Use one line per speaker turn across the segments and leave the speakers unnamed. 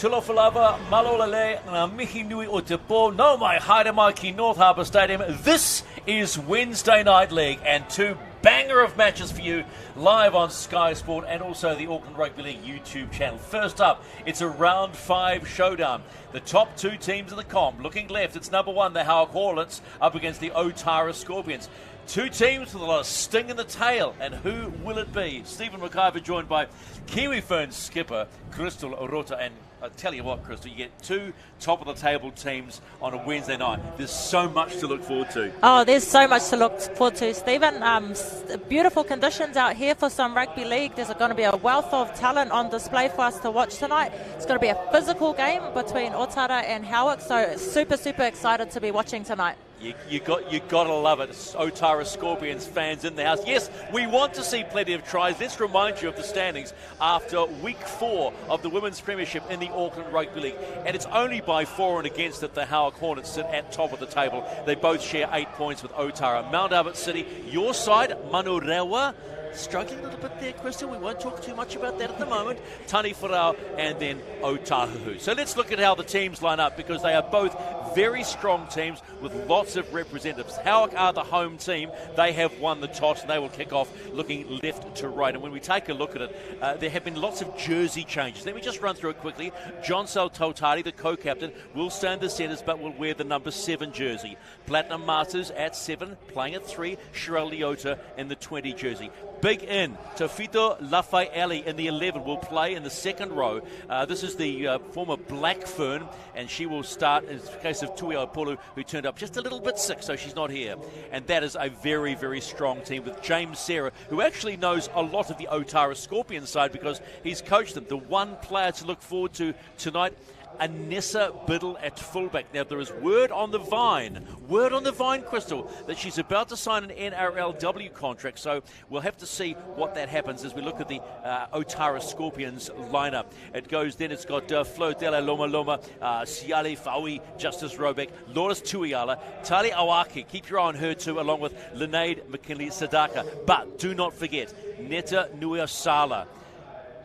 Tulofalava, Malolale, ngā mihi nui o te pō, no mai haere mai ki North Harbour Stadium. This is Wednesday Night League, and two banger of matches for you live on Sky Sport and also the Auckland Rugby League YouTube channel. First up, it's a round 5 showdown. The top two teams in the comp. Looking left, it's number 1, the Howick Hornets, up against the Otara Scorpions. Two teams with a lot of sting in the tail, and who will it be? Stephen McIver joined by Kiwi Ferns skipper Crystal Orota, and I tell you what, Crystal, you get two top-of-the-table teams on a Wednesday night. There's so much to look forward to.
Oh, there's so much to look forward to, Stephen. Beautiful conditions out here for some rugby league. There's going to be a wealth of talent on display for us to watch tonight. It's going to be a physical game between Otara and Howick, so super, super excited to be watching tonight.
You got to love it. It's Otara Scorpions fans in the house. Yes, we want to see plenty of tries. Let's remind you of the standings after week 4 of the Women's Premiership in the Auckland Rugby League. And it's only by 4 and against that the Howick Hornets sit at top of the table. They both share 8 points with Otara. Mount Albert City, your side, Manurewa, struggling a little bit there, Crystal. We won't talk too much about that at the moment. Tani Wharau and then Otahuhu. So let's look at how the teams line up, because they are both very strong teams with lots of representatives. Howick are the home team. They have won the toss and they will kick off looking left to right. And when we take a look at it, there have been lots of jersey changes. Let me just run through it quickly. John Totari, the co-captain, will stay in the centres but will wear the number 7 jersey. Platinum Masters at 7, playing at 3, Sherelle Leota in the 20 jersey. Big in, Tofito Lafaeli in the 11 will play in the second row. This is the former Black Fern, and she will start in the case of Tui Apolu, who turned up just a little bit sick, so she's not here. And that is a very, very strong team with James Sarah, who actually knows a lot of the Otara Scorpions side because he's coached them. The one player to look forward to tonight, Anessa Biddle at fullback. Now, there is word on the vine, Crystal, that she's about to sign an NRLW contract, so we'll have to see what that happens as we look at the Otara Scorpions lineup. It's got Flo Della Loma Loma, Siale Faui, Justice Robeck, Lourdes Tuiala, Tali Awaki, keep your eye on her too, along with Linnade McKinley Sadaka. But do not forget, Neta Nuiasala,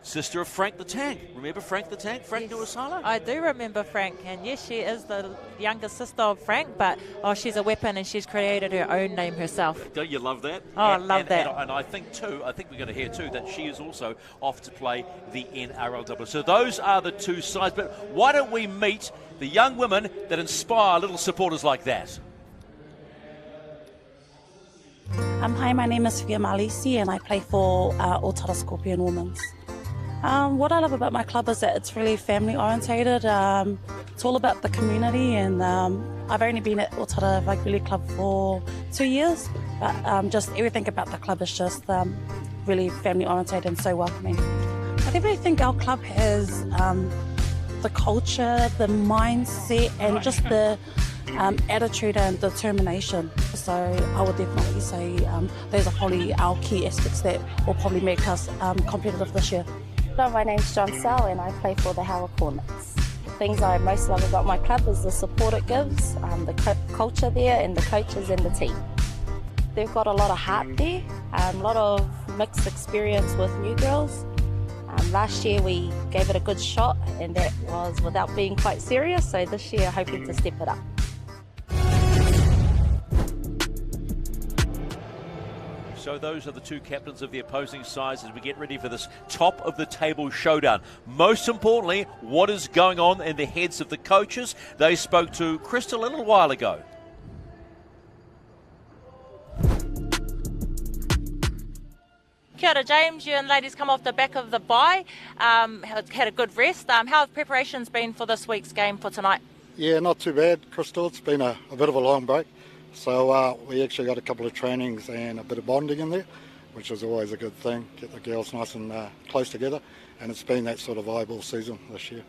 sister of Frank the Tank. Remember Frank the Tank? Frank Nuiasala?
I do remember Frank, and yes, she is the younger sister of Frank, but she's a weapon and she's created her own name herself.
Don't you love that?
Oh, I love that.
And I think we're going to hear too, that she is also off to play the NRLW. So those are the two sides, but why don't we meet the young women that inspire little supporters like that?
Hi, my name is Fia Malisi and I play for Otara Scorpion Women's. What I love about my club is that it's really family orientated. It's all about the community, and I've only been at Otara Rugby League Club for 2 years, but just everything about the club is just really family orientated and so welcoming. I definitely think our club has the culture, the mindset, and just the attitude and determination. So I would definitely say those are probably our key aspects that will probably make us competitive this year.
Hello, my name's John Sell and I play for the Howick Hornets. The things I most love about my club is the support it gives, the culture there, and the coaches and the team. They've got a lot of heart there, a lot of mixed experience with new girls. Last year we gave it a good shot and that was without being quite serious, so this year hoping to step it up.
So those are the two captains of the opposing sides as we get ready for this top-of-the-table showdown. Most importantly, what is going on in the heads of the coaches? They spoke to Crystal a little while ago.
Kia ora, James. You and ladies come off the back of the bye. Had a good rest. How have preparations been for this week's game for tonight?
Yeah, not too bad, Crystal. It's been a bit of a long break. So we actually got a couple of trainings and a bit of bonding in there, which is always a good thing. Get the girls nice and close together, and it's been that sort of vibe all season this year.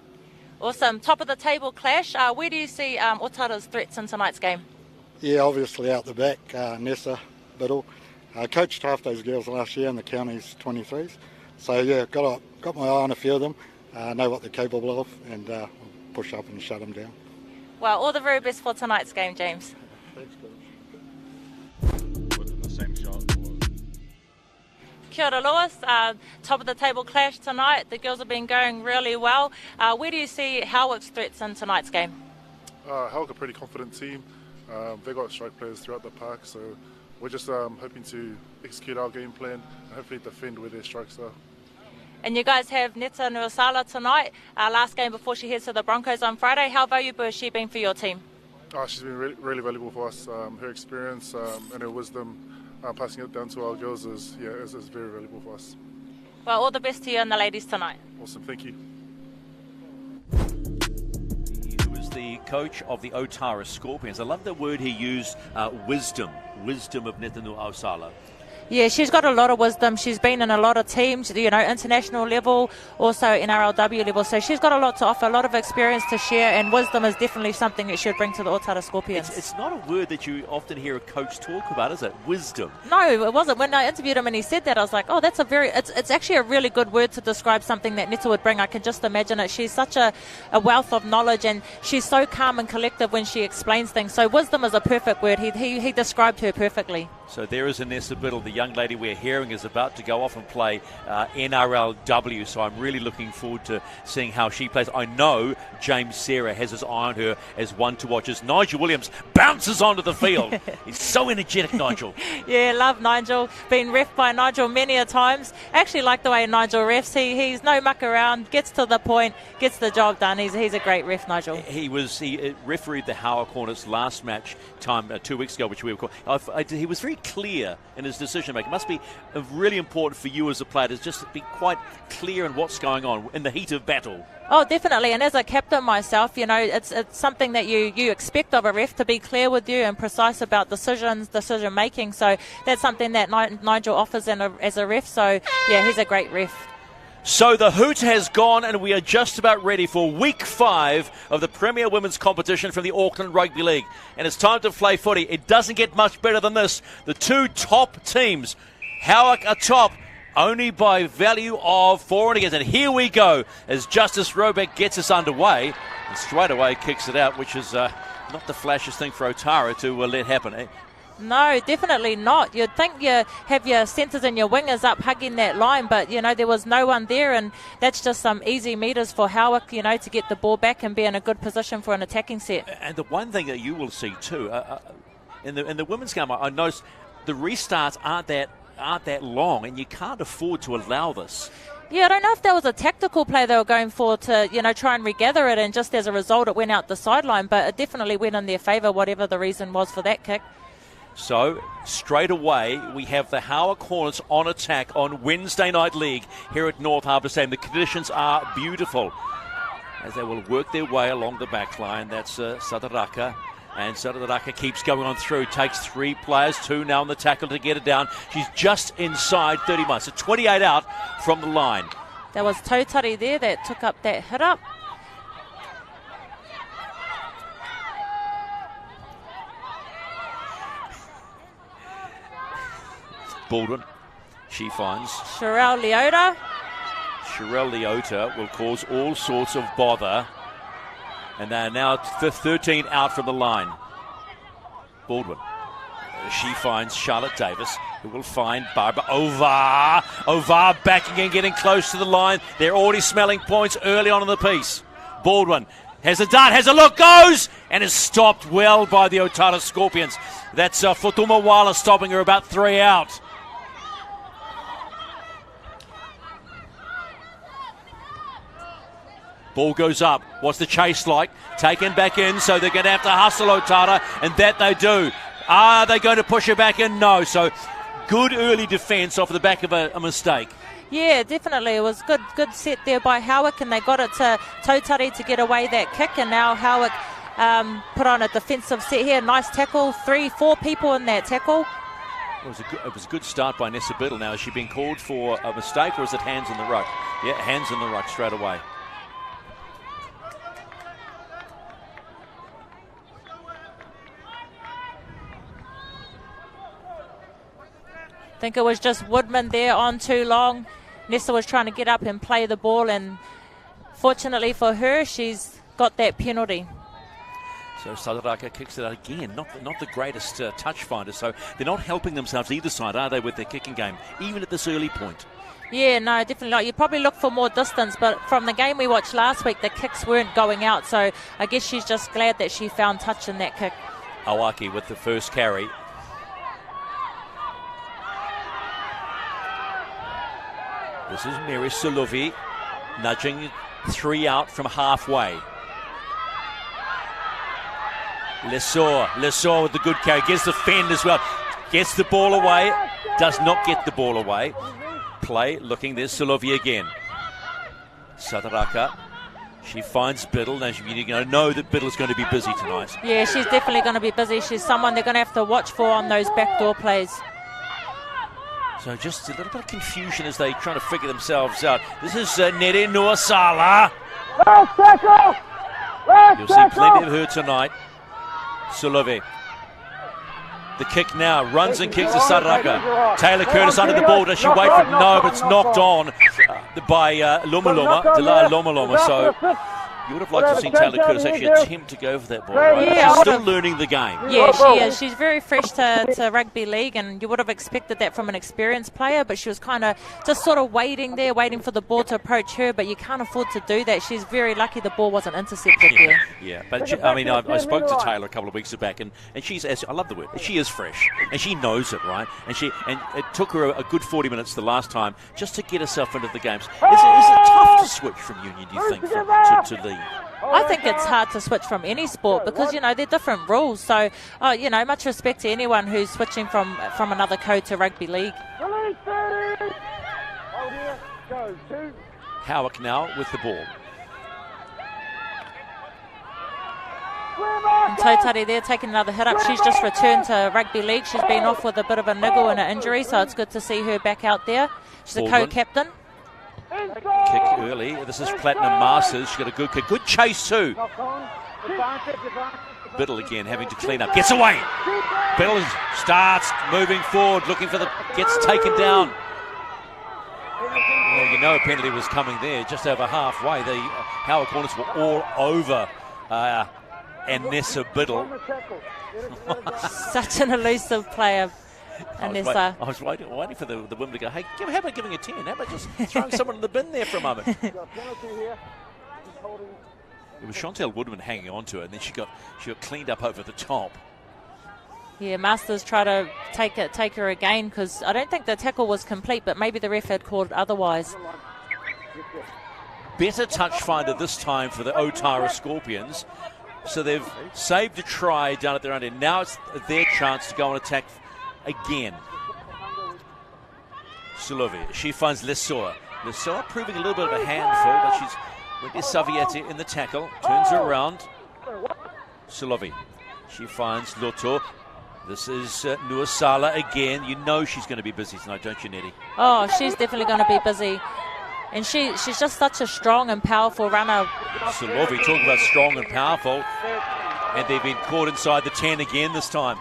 Awesome. Top of the table clash. Where do you see Otara's threats in tonight's game?
Yeah, obviously out the back, Nessa Biddle. Coached half those girls last year in the county's 23s. So yeah, got my eye on a few of them, know what they're capable of, and we'll push up and shut them down.
Well, all the very best for tonight's game, James.
Thanks, Coach.
The same shot.
Kia ora, Lewis. Top of the table clash tonight. The girls have been going really well. Where do you see Howick's threats in tonight's game?
Howick are a pretty confident team. They've got strike players throughout the park, so we're just hoping to execute our game plan and hopefully defend where their strikes are.
And you guys have Neta Nuasala tonight, last game before she heads to the Broncos on Friday. How valuable has she been for your team?
She's been really valuable for us. Her experience and her wisdom, passing it down to our girls is very valuable for us.
Well, all the best to you and the ladies tonight.
Awesome, thank you.
He was the coach of the Otara Scorpions. I love the word he used, wisdom of Neta Nuasala.
Yeah, she's got a lot of wisdom. She's been in a lot of teams, international level, also NRLW level. So she's got a lot to offer, a lot of experience to share, and wisdom is definitely something that she would bring to the Otara Scorpions.
It's not a word that you often hear a coach talk about, is it? Wisdom.
No, it wasn't. When I interviewed him and he said that, I was like, oh, that's it's actually a really good word to describe something that Neta would bring. I can just imagine it. She's such a wealth of knowledge, and she's so calm and collective when she explains things. So wisdom is a perfect word. He described her perfectly.
So there is Anessa Biddle, the young lady we're hearing is about to go off and play NRLW. So I'm really looking forward to seeing how she plays. I know James Sarah has his eye on her as one to watch as Nigel Williams bounces onto the field. He's so energetic, Nigel.
Yeah, love Nigel. Been reffed by Nigel many a times. Actually like the way Nigel refs. He's no muck around, gets to the point, gets the job done. He's a great ref, Nigel.
He refereed the Howick Hornets last match time 2 weeks ago, which we were he was very clear in his decision making. It must be really important for you as a player to just be quite clear in what's going on in the heat of battle.
Oh, definitely. And as a captain myself, it's something that you expect of a ref, to be clear with you and precise about decision making. So that's something that Nigel offers as a ref. So yeah, he's a great ref.
So the hoot has gone, and we are just about ready for week 5 of the Premier Women's Competition from the Auckland Rugby League. And it's time to play footy. It doesn't get much better than this. The two top teams, Howick are top, only by value of 4 and against. And here we go as Justice Robeck gets us underway and straight away kicks it out, which is not the flashiest thing for Otara to let happen.
No, definitely not. You'd think you have your centres and your wingers up hugging that line, but, there was no one there, and that's just some easy meters for Howick, to get the ball back and be in a good position for an attacking set.
And the one thing that you will see too, in the women's game, I noticed the restarts aren't that long, and you can't afford to allow this.
Yeah, I don't know if that was a tactical play they were going for to, try and regather it, and just as a result it went out the sideline, but it definitely went in their favour, whatever the reason was for that kick.
So, straight away, we have the Howick Hornets on attack on Wednesday Night League here at North Harbour Stadium. The conditions are beautiful as they will work their way along the back line. That's Sadaraka. And Sadaraka keeps going on through. Takes 3 players, 2 now on the tackle to get it down. She's just inside 30 miles. So 28 out from the line.
There was Tautari there that took up that hit up.
Baldwin, she finds
Sherelle Leota.
Sherelle Leota will cause all sorts of bother. And they're now 13 out from the line. Baldwin. She finds Charlotte Davis, who will find Barbara Ovar. Ovar backing and getting close to the line. They're already smelling points early on in the piece. Baldwin has a dart, has a look, goes, and is stopped well by the Otara Scorpions. That's Futuma Wala stopping her about 3 out. Ball goes up. What's the chase like? Taken back in, so they're going to have to hustle Otara, and that they do. Are they going to push her back in? No. So good early defence off the back of a mistake.
Yeah, definitely. It was good set there by Howick, and they got it to Tautari to get away that kick, and now Howick put on a defensive set here. Nice tackle. 3-4 people in that tackle.
It was a good start by Nessa Biddle. Now, has she been called for a mistake, or is it hands in the ruck? Yeah, hands in the ruck straight away.
I think it was just Woodman there on too long. Nessa was trying to get up and play the ball, and fortunately for her, she's got that penalty.
So Sadaraka kicks it out again. Not the greatest touch finder, so they're not helping themselves either side, are they, with their kicking game, even at this early point?
Yeah, no, definitely not. You probably look for more distance, but from the game we watched last week, the kicks weren't going out, so I guess she's just glad that she found touch in that kick.
Awaki with the first carry. This is Mary Suluvi nudging 3 out from halfway. Lesor with the good carry, gets the fend as well, gets the ball away, does not get the ball away. Play, looking, there's Suluvi again. Sadaraka, she finds Biddle. Now you're going to know that Biddle's going to be busy tonight.
Yeah, she's definitely going to be busy. She's someone they're going to have to watch for on those backdoor plays.
So just a little bit of confusion as they try to figure themselves out. This is Nere Nuasala. You'll see plenty of her tonight. Suluvi. The kick now, runs and kicks to Sadaraka. Taylor Curtis under the ball. Does she wait for it? No, but it's knocked on by Loma. So you would have liked to have seen Taylor Curtis actually attempt to go for that ball, right?
Yeah,
she's still learning the game.
Yeah, she is. She's very fresh to rugby league, and you would have expected that from an experienced player, but she was kind of just sort of waiting there, waiting for the ball to approach her, but you can't afford to do that. She's very lucky the ball wasn't intercepted there.
Yeah, but I spoke to Taylor a couple of weeks back, and she's, I love the word, she is fresh, and she knows it, right? And it took her a good 40 minutes the last time just to get herself into the games. Is it tough to switch from Union, do you think, to league?
I think it's hard to switch from any sport because, they're different rules. So, much respect to anyone who's switching from another code to rugby league.
Howick now with the ball.
And Totari there taking another hit up. She's just returned to rugby league. She's been off with a bit of a niggle and an injury, so it's good to see her back out there. She's a co-captain.
Kick early. This is Platinum Masters. She's got a good kick. Good chase too. Biddle again having to clean up. Gets away. Biddle starts moving forward, looking for gets taken down. Well, a penalty was coming there. Just over halfway. The Howard Hornets were all over Anessa Biddle.
Such an elusive player.
I was waiting for the women to go, hey, how about giving a 10? How about just throwing someone in the bin there for a moment? It was Chantel Woodman hanging on to it, and then she got cleaned up over the top.
Yeah, Masters try to take her again because I don't think the tackle was complete, but maybe the ref had called otherwise.
Better touch finder this time for the Otara Scorpions. So they've saved a try down at their own end. Now it's their chance to go and attack again. Suluvi, she finds Lesor. Lesor proving a little bit of a handful, but she's with Saviete in the tackle. Turns her around. Suluvi, she finds Loto. This is Nuasala again. She's going to be busy tonight, don't you, Nettie?
Oh, she's definitely going to be busy. And she's just such a strong and powerful runner.
Suluvi, talking about strong and powerful. And they've been caught inside the 10 again this time.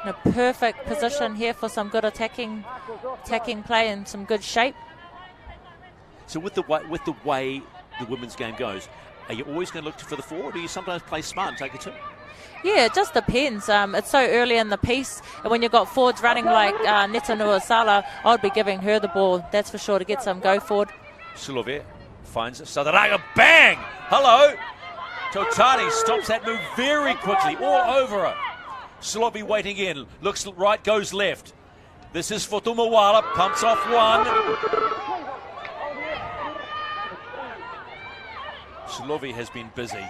In a perfect position here for some good attacking play and some good shape.
So with the way the women's game goes, are you always going to look for the forward, or do you sometimes play smart and take a 2?
Yeah, it just depends. It's so early in the piece, and when you've got forwards running like Neta Nuasala, I'd be giving her the ball, that's for sure, to get some go forward.
Suluvi finds Sadaraka, bang! Hello! Totani stops that move very quickly, all over her. Suluvi waiting in, looks right, goes left. This is Fotumawala, pumps off one. Suluvi has been busy.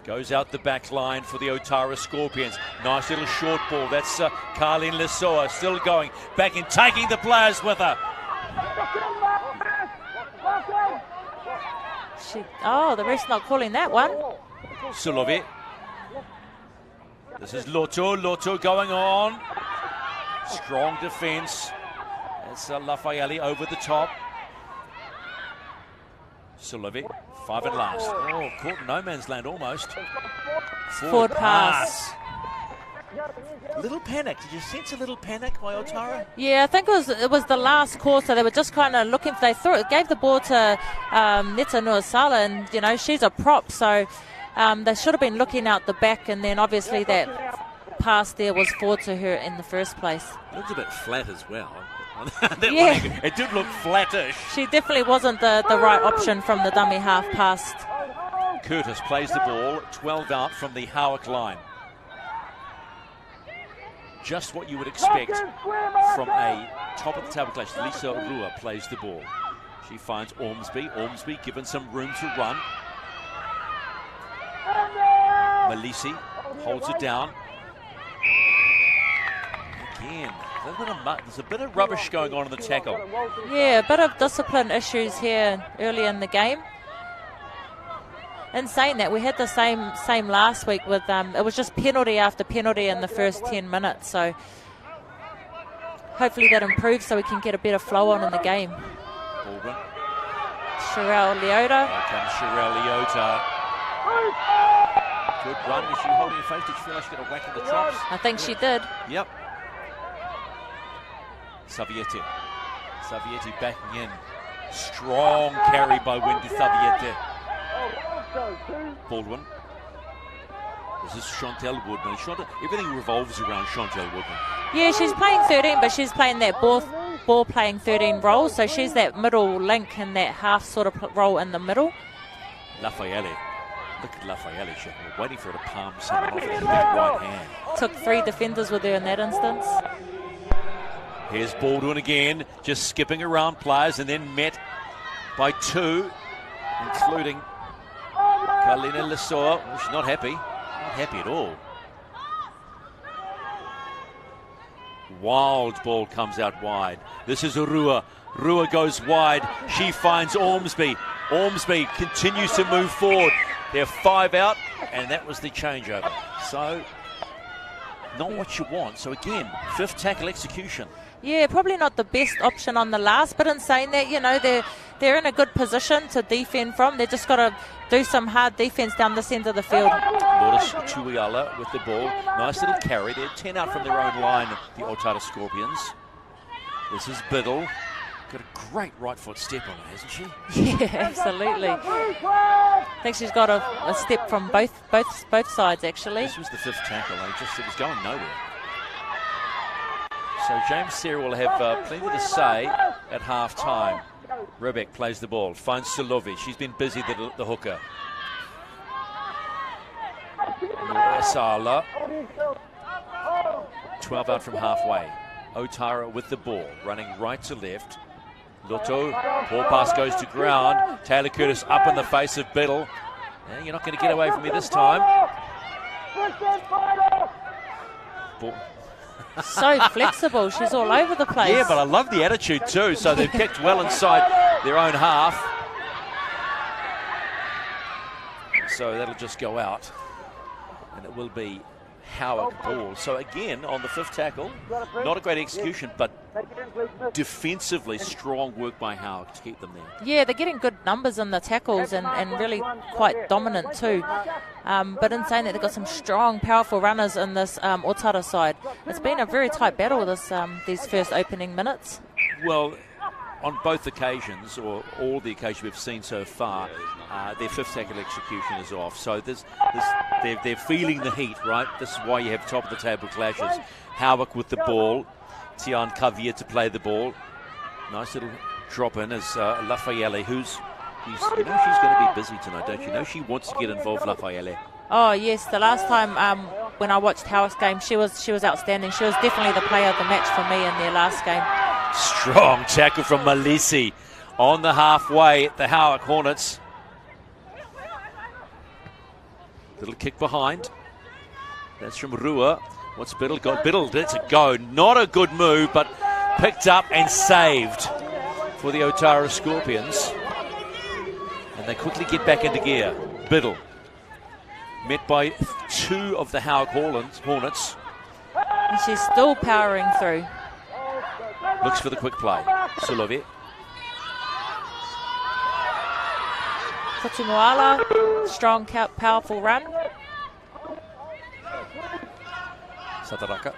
Goes out the back line for the Otara Scorpions. Nice little short ball. That's Carlene Lesoa still going. Back in, taking the players with her.
The ref's not calling that one.
Suluvi. This is Loto going on. Strong defence. That's Lafayette over the top. Suluvi. 5 and last. Oh, caught in no man's land almost.
Forward pass.
Little panic. Did you sense a little panic by Otara?
Yeah, I think it was the last quarter. They were just kind of looking. They gave the ball to Neta Nuasala, and she's a prop, so They should have been looking out the back, and then obviously that pass there was forward to her in the first place.
It looked a bit flat as well.
Yeah.
It did look flattish.
She definitely wasn't the right option from the dummy half past.
Curtis plays the ball, 12 out from the Howick line. Just what you would expect from a top of the table clash. Lisa Rua plays the ball. She finds Ormsby. Ormsby given some room to run. Malisi holds it down. Again, there's a bit of rubbish going on in the tackle.
Yeah, a bit of discipline issues here early in the game. In saying that, we had the same last week with it was just penalty after penalty in the first 10 minutes. So hopefully that improves so we can get a better flow on in the game.
Baldwin.
Sherelle Leota.
Here comes Sherelle Leota. Good run. Is she holding her face? Did she feel like she got a whack at the chops?
I think she did.
Yep. Savietti. Savietti backing in. Strong carry by Wendy Savietti. Baldwin. This is Chantel Woodman. Everything revolves around Chantel Woodman.
Yeah, she's playing 13, but she's playing that ball playing 13 role, so she's that middle link and that half sort of role in the middle.
Lafayette. Look at Lafayette. She's waiting for her to palm someone off with her big right hand.
Took 3 defenders with her in that instance.
Here's Baldwin again, just skipping around players and then met by 2, including Carlina Lesoa. Well, she's not happy. Not happy at all. Wild ball comes out wide. This is Rua. Rua goes wide. She finds Ormsby. Ormsby continues to move forward. They're 5 out, and that was the changeover. So, not what you want. So again, 5th tackle execution.
Yeah, probably not the best option on the last, but in saying that, you know, they're in a good position to defend from. They've just got to do some hard defence down the centre of the field.
Lourdes Tuiala with the ball. Nice little carry. They're 10 out from their own line, the Otara Scorpions. This is Biddle. Got a great right foot step on it, hasn't she?
Yeah, absolutely. I think she's got a step from both sides, actually.
This was the 5th tackle. It was going nowhere. So James Sarah will have plenty to say at half-time. Rebek plays the ball, finds Solovi. She's been busy, the hooker. Sala. 12 out from halfway. Otara with the ball, running right to left. Lotto, ball pass goes to ground. Taylor Curtis up in the face of Biddle. Yeah, you're not going to get away from me this time. Ball.
So flexible, she's all over the place.
Yeah, but I love the attitude too. So they've kicked well inside their own half. So that'll just go out. And it will be Howick ball. So again, on the 5th tackle, not a great execution, but defensively strong work by Howick to keep them there.
Yeah, they're getting good numbers in the tackles and really quite dominant too. But in saying that, they've got some strong, powerful runners in this Otara side. It's been a very tight battle these first opening minutes.
Well, on both occasions, or all the occasions we've seen so far, their 5th tackle execution is off. So they're feeling the heat, right? This is why you have top of the table clashes. Howick with the ball. Tian Kavier to play the ball. Nice little drop in as Lafayette, she's going to be busy tonight, don't you know? She wants to get involved, Lafayette.
Oh yes, the last time when I watched Howick's game, she was outstanding. She was definitely the player of the match for me in their last game.
Strong tackle from Malisi on the halfway at the Howick Hornets. Little kick behind. That's from Rua. What's Biddle got? Biddle, that's a go. Not a good move, but picked up and saved for the Otara Scorpions. And they quickly get back into gear. Biddle, met by 2 of the Howick Hornets.
And she's still powering through.
Looks for the quick play. Sulovic.
Futumuala, strong, powerful run.
Sataraka.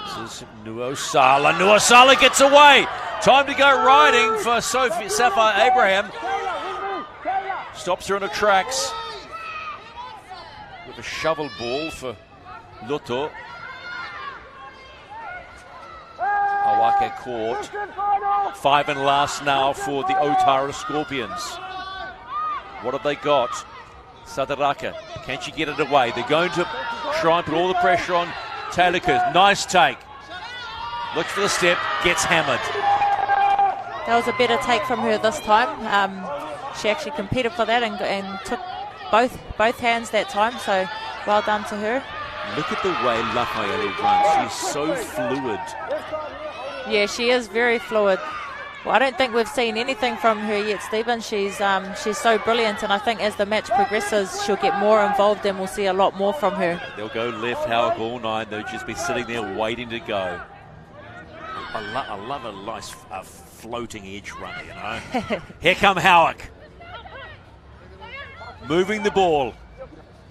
This is Nuosala. Nuosala gets away. Time to go riding for Sapphire Abraham. Stops her in her tracks. With a shovel ball for Loto. Awake caught. 5 and last now for the Otara Scorpions. What have they got? Sadaraka, can she get it away? They're going to try and put all the pressure on Taylor. Nice take. Looks for the step, gets hammered.
That was a better take from her this time. She actually competed for that and took both hands that time, so well done to her.
Look at the way Lafayette runs. She's so fluid.
Yeah, she is very fluid. Well, I don't think we've seen anything from her yet, Stephen. She's so brilliant, and I think as the match progresses, she'll get more involved and we'll see a lot more from her.
They'll go left, Howick all night. They'll just be sitting there waiting to go. I love a nice floating edge runner, you know. Here come Howick. Moving the ball.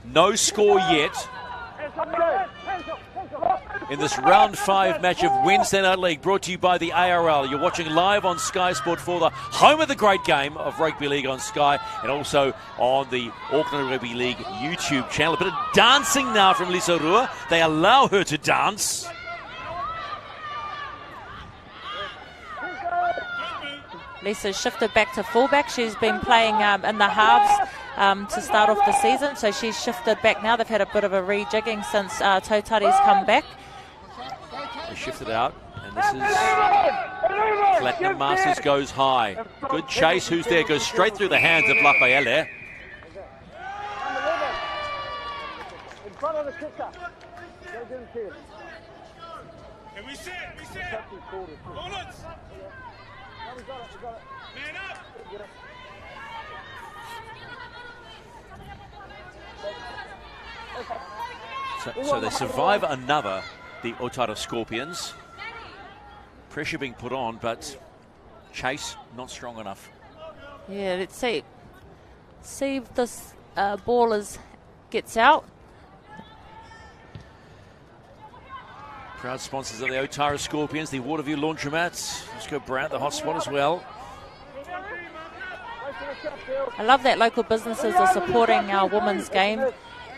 No score yet. In this round 5 match of Wednesday Night League, brought to you by the ARL. You're watching live on Sky Sport for the home of the great game of Rugby League on Sky, and also on the Auckland Rugby League YouTube channel. A bit of dancing now from Lisa Rua. They allow her to dance.
Lisa's shifted back to fullback. She's been playing in the halves to start off the season, so she's shifted back now. They've had a bit of a rejigging since Tautari's come back.
They shifted out, and this is Platinum Masters goes high. Good chase. Who's there? Goes straight through the hands of Lafayette.
We sit. Hornets. We got it. Man up.
So they survive another, the Otara Scorpions. Pressure being put on, but chase not strong enough.
Yeah, let's see if this ball gets out.
Proud sponsors of the Otara Scorpions, the Waterview Laundromats. Let's go Brant, the hot spot as well.
I love that local businesses are supporting our women's game.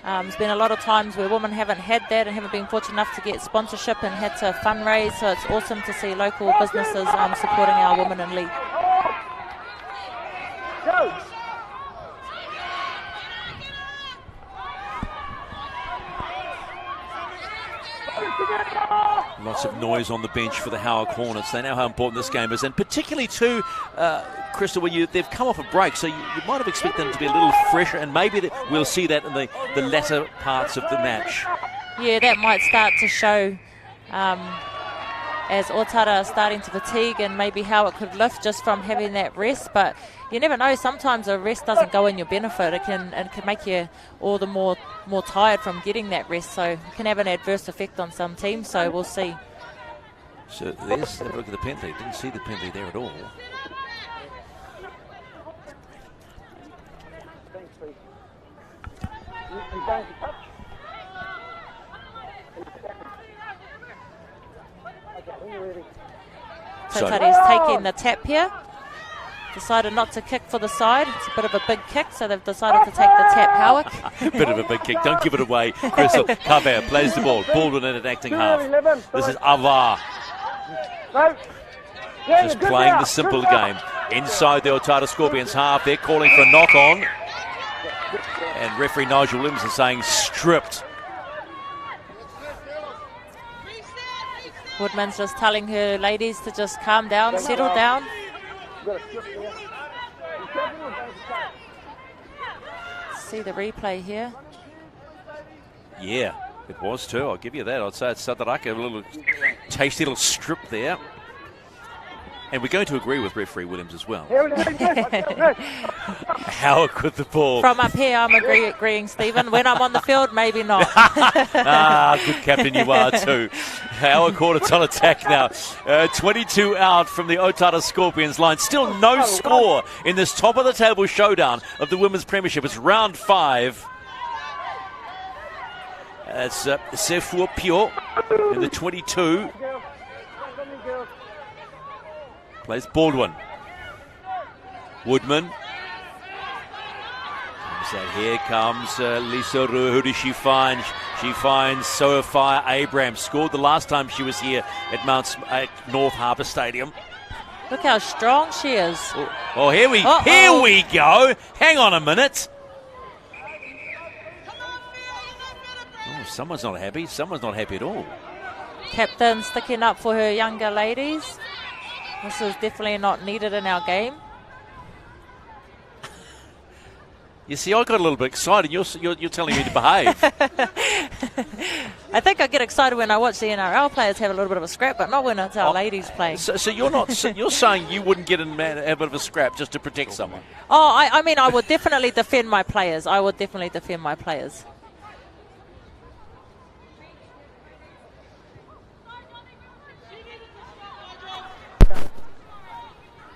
There's been a lot of times where women haven't had that and haven't been fortunate enough to get sponsorship and had to fundraise, so it's awesome to see local businesses supporting our women in league.
Lots of noise on the bench for the Howick Hornets. They know how important this game is, and particularly too, Crystal, when they've come off a break, so you might have expected them to be a little fresher, and maybe we'll see that in the latter parts of the match.
Yeah, that might start to show as Otara are starting to fatigue, and maybe how it could lift just from having that rest. But you never know, sometimes a rest doesn't go in your benefit. It can make you all the more tired from getting that rest, so it can have an adverse effect on some teams, so we'll see.
So there's a look at the penalty. Didn't see the penalty there at all.
Tari's taking the tap here. Decided not to kick for the side. It's a bit of a big kick, so they've decided to take the tap, Howick.
Bit of a big kick. Don't give it away, Crystal. Kaver plays the ball. Baldwin in an acting half. This is Avar. Just playing the simple game. Inside the Otara Scorpions half. They're calling for a knock-on. And referee Nigel Williamson saying stripped.
Woodman's just telling her ladies to just calm down, settle down. See the replay here.
Yeah, it was too. I'll give you that. I'd say it's Sadaraka, a little tasty little strip there. And we're going to agree with referee Williams as well. Howick with the ball.
From up here, I'm agreeing, Stephen. When I'm on the field, maybe not.
Good captain you are too. Howick Hornets on attack now. 22 out from the Otara Scorpions line. Still no score in this top-of-the-table showdown of the Women's Premiership. It's round 5. It's Sefua Pio in the 22. Plays Baldwin. Woodman. that. Here comes Lisa Rue. Who does she find? She finds Sophia Abraham. Scored the last time she was here at North Harbour Stadium.
Look how strong she is.
Oh, here we go. Hang on a minute. Oh, someone's not happy. Someone's not happy at all.
Captain sticking up for her younger ladies. This is definitely not needed in our game.
You see, I got a little bit excited. You're telling me to behave.
I think I get excited when I watch the NRL players have a little bit of a scrap, but not when it's our ladies playing.
So you're not. You're saying you wouldn't get in and have a bit of a scrap just to protect someone?
Oh, I mean, I would definitely defend my players. I would definitely defend my players.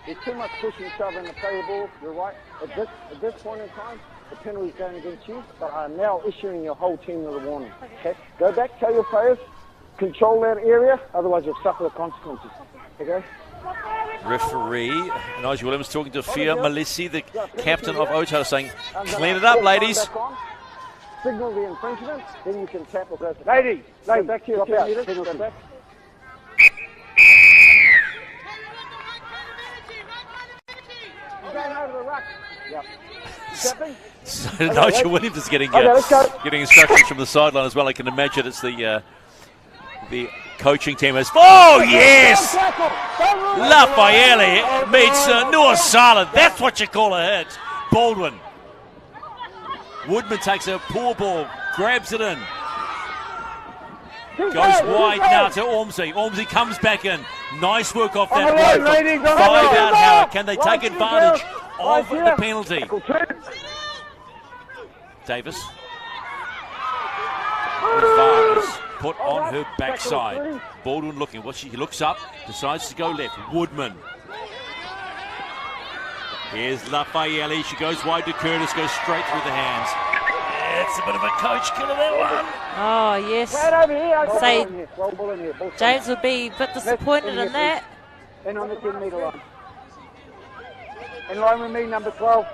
There's too much pushing, shoving to play the ball. You're right. At this point in time, the penalty's going against you, but I'm now issuing your whole team with a warning. Okay? Go back, tell your players, control that area, otherwise you'll suffer the consequences. Okay?
Referee Nigel Williams talking to Fia Malisi, the captain of Otara, saying, "Clean it up, ladies."
Signal the infringement, then you can tap or go. Ladies, go back to your team leaders. Go back. Yep.
So Nigel Williams is getting instructions from the sideline as well. I can imagine it's the coaching team. Oh yes, Lafayette meets Noah Sala. That's what you call a hit. Baldwin. Woodman takes a poor ball, grabs it in. Goes wide now to Ormsey. Ormsey comes back in. Nice work off that rope. 5 out Howard. Can they take advantage of the penalty? Davis. Vargas put on her backside. Baldwin looking. He looks up, decides to go left. Woodman. Here's Lafayette. She goes wide to Curtis, goes straight through the hands. It's a bit of a coach killer, that one.
Oh, yes. Say, James would be a bit disappointed in that.
And on the 10-metre line. In line with me, number 12.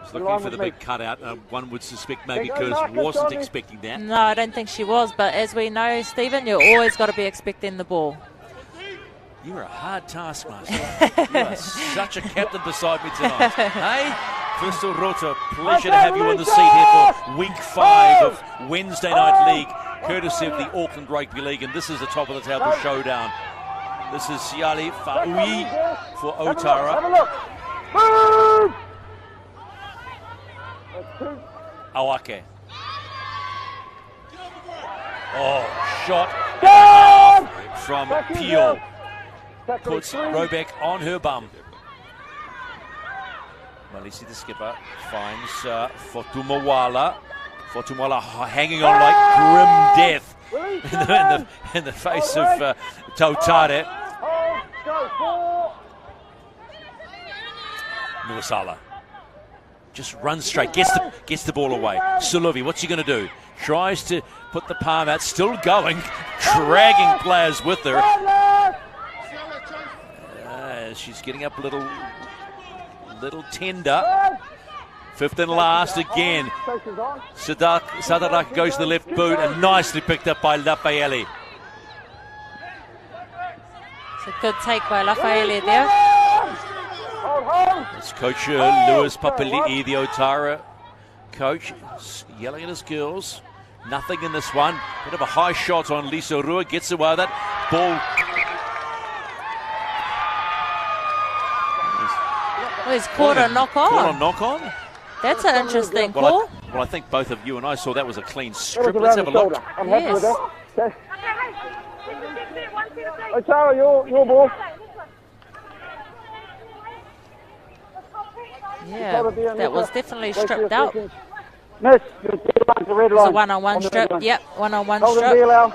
He's looking for the big cutout. One would suspect maybe Curtis wasn't expecting that.
No, I don't think she was. But as we know, Stephen, you've always got to be expecting the ball.
You're a hard taskmaster. You are such a captain beside me tonight. Hey? Crystal Rota, pleasure to have you on the seat here for week 5 of Wednesday Night League, courtesy of the Auckland Rugby League, and this is the top of the table showdown. This is Siali Fa'ui for Otara. Awake. Oh, shot from Peel. Puts Robeck on her bum. Malisi, the skipper, finds Fotumawala. Fotumawala hanging on like grim death in the face of Tautare. Nuasala just runs straight, gets the ball away. Suluvi, what's he going to do? Tries to put the palm out, still going, dragging players with her. She's getting up a little tender. 5th and last again. Sadaraka goes to the left boot and nicely picked up by Lafayette.
It's a good take by Lafayette there.
It's Coach Lewis Papali'i, the Otara coach, yelling at his girls. Nothing in this one. Bit of a high shot on Lisa Rua. Gets away with that. Ball.
Well, he's caught a knock on.
Caught a knock on?
That's an interesting call.
Well, I think both of you and I saw that was a clean strip. Let's have a look.
I'm happy with that. Okay. Otara, your ball.
Yeah, that was definitely stripped out.
Miss, the red line.
It's a one-on-one strip. Yep, one-on-one strip.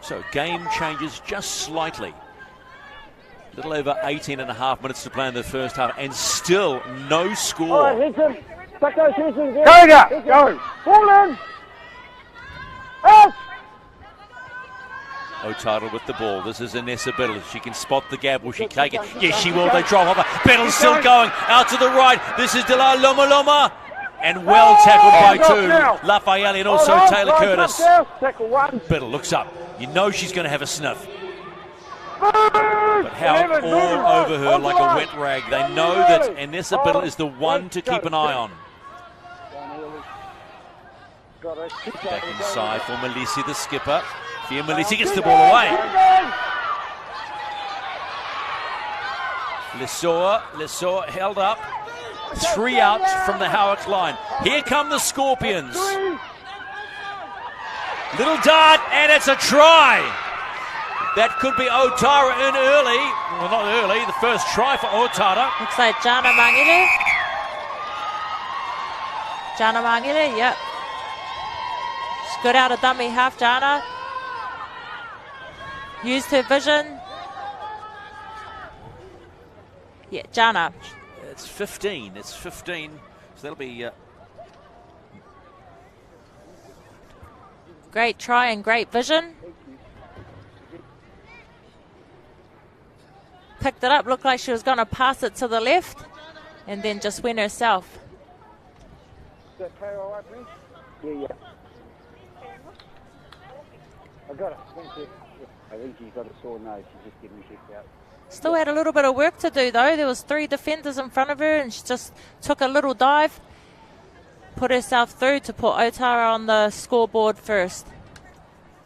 So game changes just slightly. A little over 18 and a half minutes to play in the first half, and still no score.
All right, going up, go. Ball in. Out.
Otara with the ball. This is Inessa Biddle. She can spot the gap. Will she take it? Yes, she will. They drop over. Biddle's still going. Out to the right. This is Dela Loma. And well tackled by two. Lafayette and also Taylor Curtis. Biddle looks up. You know she's going to have a sniff. But Howick all over her like a wet rag. They know that Inessa Biddle is the one to keep an eye on. Back inside for Malisi, the skipper. Fia Malisi gets the ball away. Lesoa held up. 3 outs from the Howick line. Here come the Scorpions. Little dart, and it's a try. That could be Otara in early. Well, not early, the first try for Otara.
Looks like Jana Mangile, yep. She's good out of dummy half, Jana. Used her vision. Yeah, Jana.
It's 15, so that'll be...
Great try and great vision. Picked it up, looked like she was going to pass it to the left, and then just went herself.
Is that play all right, please? Yeah. I got it. Thank you. I think she's got a sore nose. She's just getting kicked out.
Still had a little bit of work to do, though. There was 3 defenders in front of her, and she just took a little dive, put herself through to put Otara on the scoreboard first.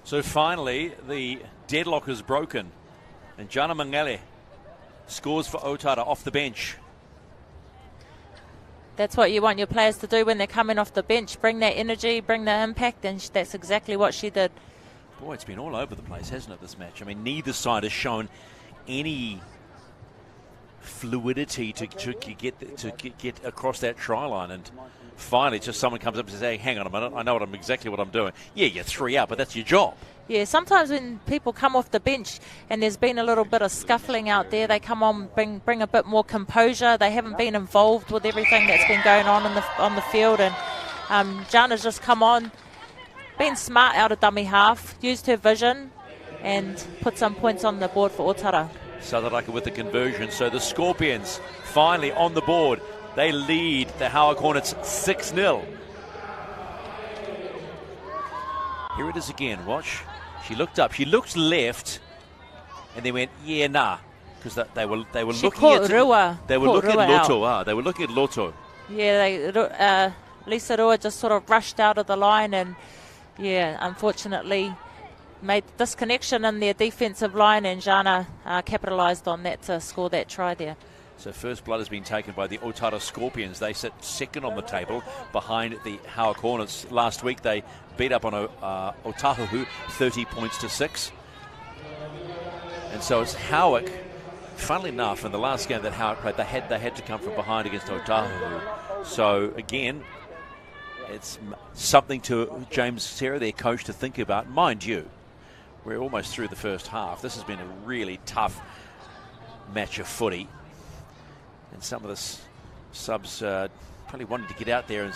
So finally, the deadlock is broken, and Jana Mangale scores for Otara off the bench.
That's what you want your players to do when they're coming off the bench. Bring that energy, bring the impact, and that's exactly what she did.
Boy, it's been all over the place, hasn't it, this match? I mean, neither side has shown any fluidity to get across that try line, and finally just someone comes up and says, hey, hang on a minute, I know exactly what I'm doing. Yeah, you're 3 out, but that's your job.
Yeah, sometimes when people come off the bench and there's been a little bit of scuffling out there, they come on, bring a bit more composure. They haven't been involved with everything that's been going on the field, and Jana's just come on, been smart out of dummy half, used her vision, and put some points on the board for Otara.
Sadaraka with the conversion. So the Scorpions finally on the board. They lead the Howick Hornets 6-0. Here it is again. Watch. She looked up. She looked left, and they went, yeah, nah, because they were looking at
Rua.
They were looking at Loto. They were looking at Loto.
Yeah, Lisa Rua just sort of rushed out of the line, and yeah, unfortunately made disconnection in their defensive line, and Jana capitalised on that to score that try there.
So first blood has been taken by the Otara Scorpions. They sit second on the table behind the Howick Hornets. Last week they beat up on Otahu 30 points to 6. And so it's Howick. Funnily enough, in the last game that Howick played, they had to come from behind against Otahu. So again, it's something to James Serra, their coach, to think about. Mind you, we're almost through the first half. This has been a really tough match of footy. And some of the subs probably wanted to get out there and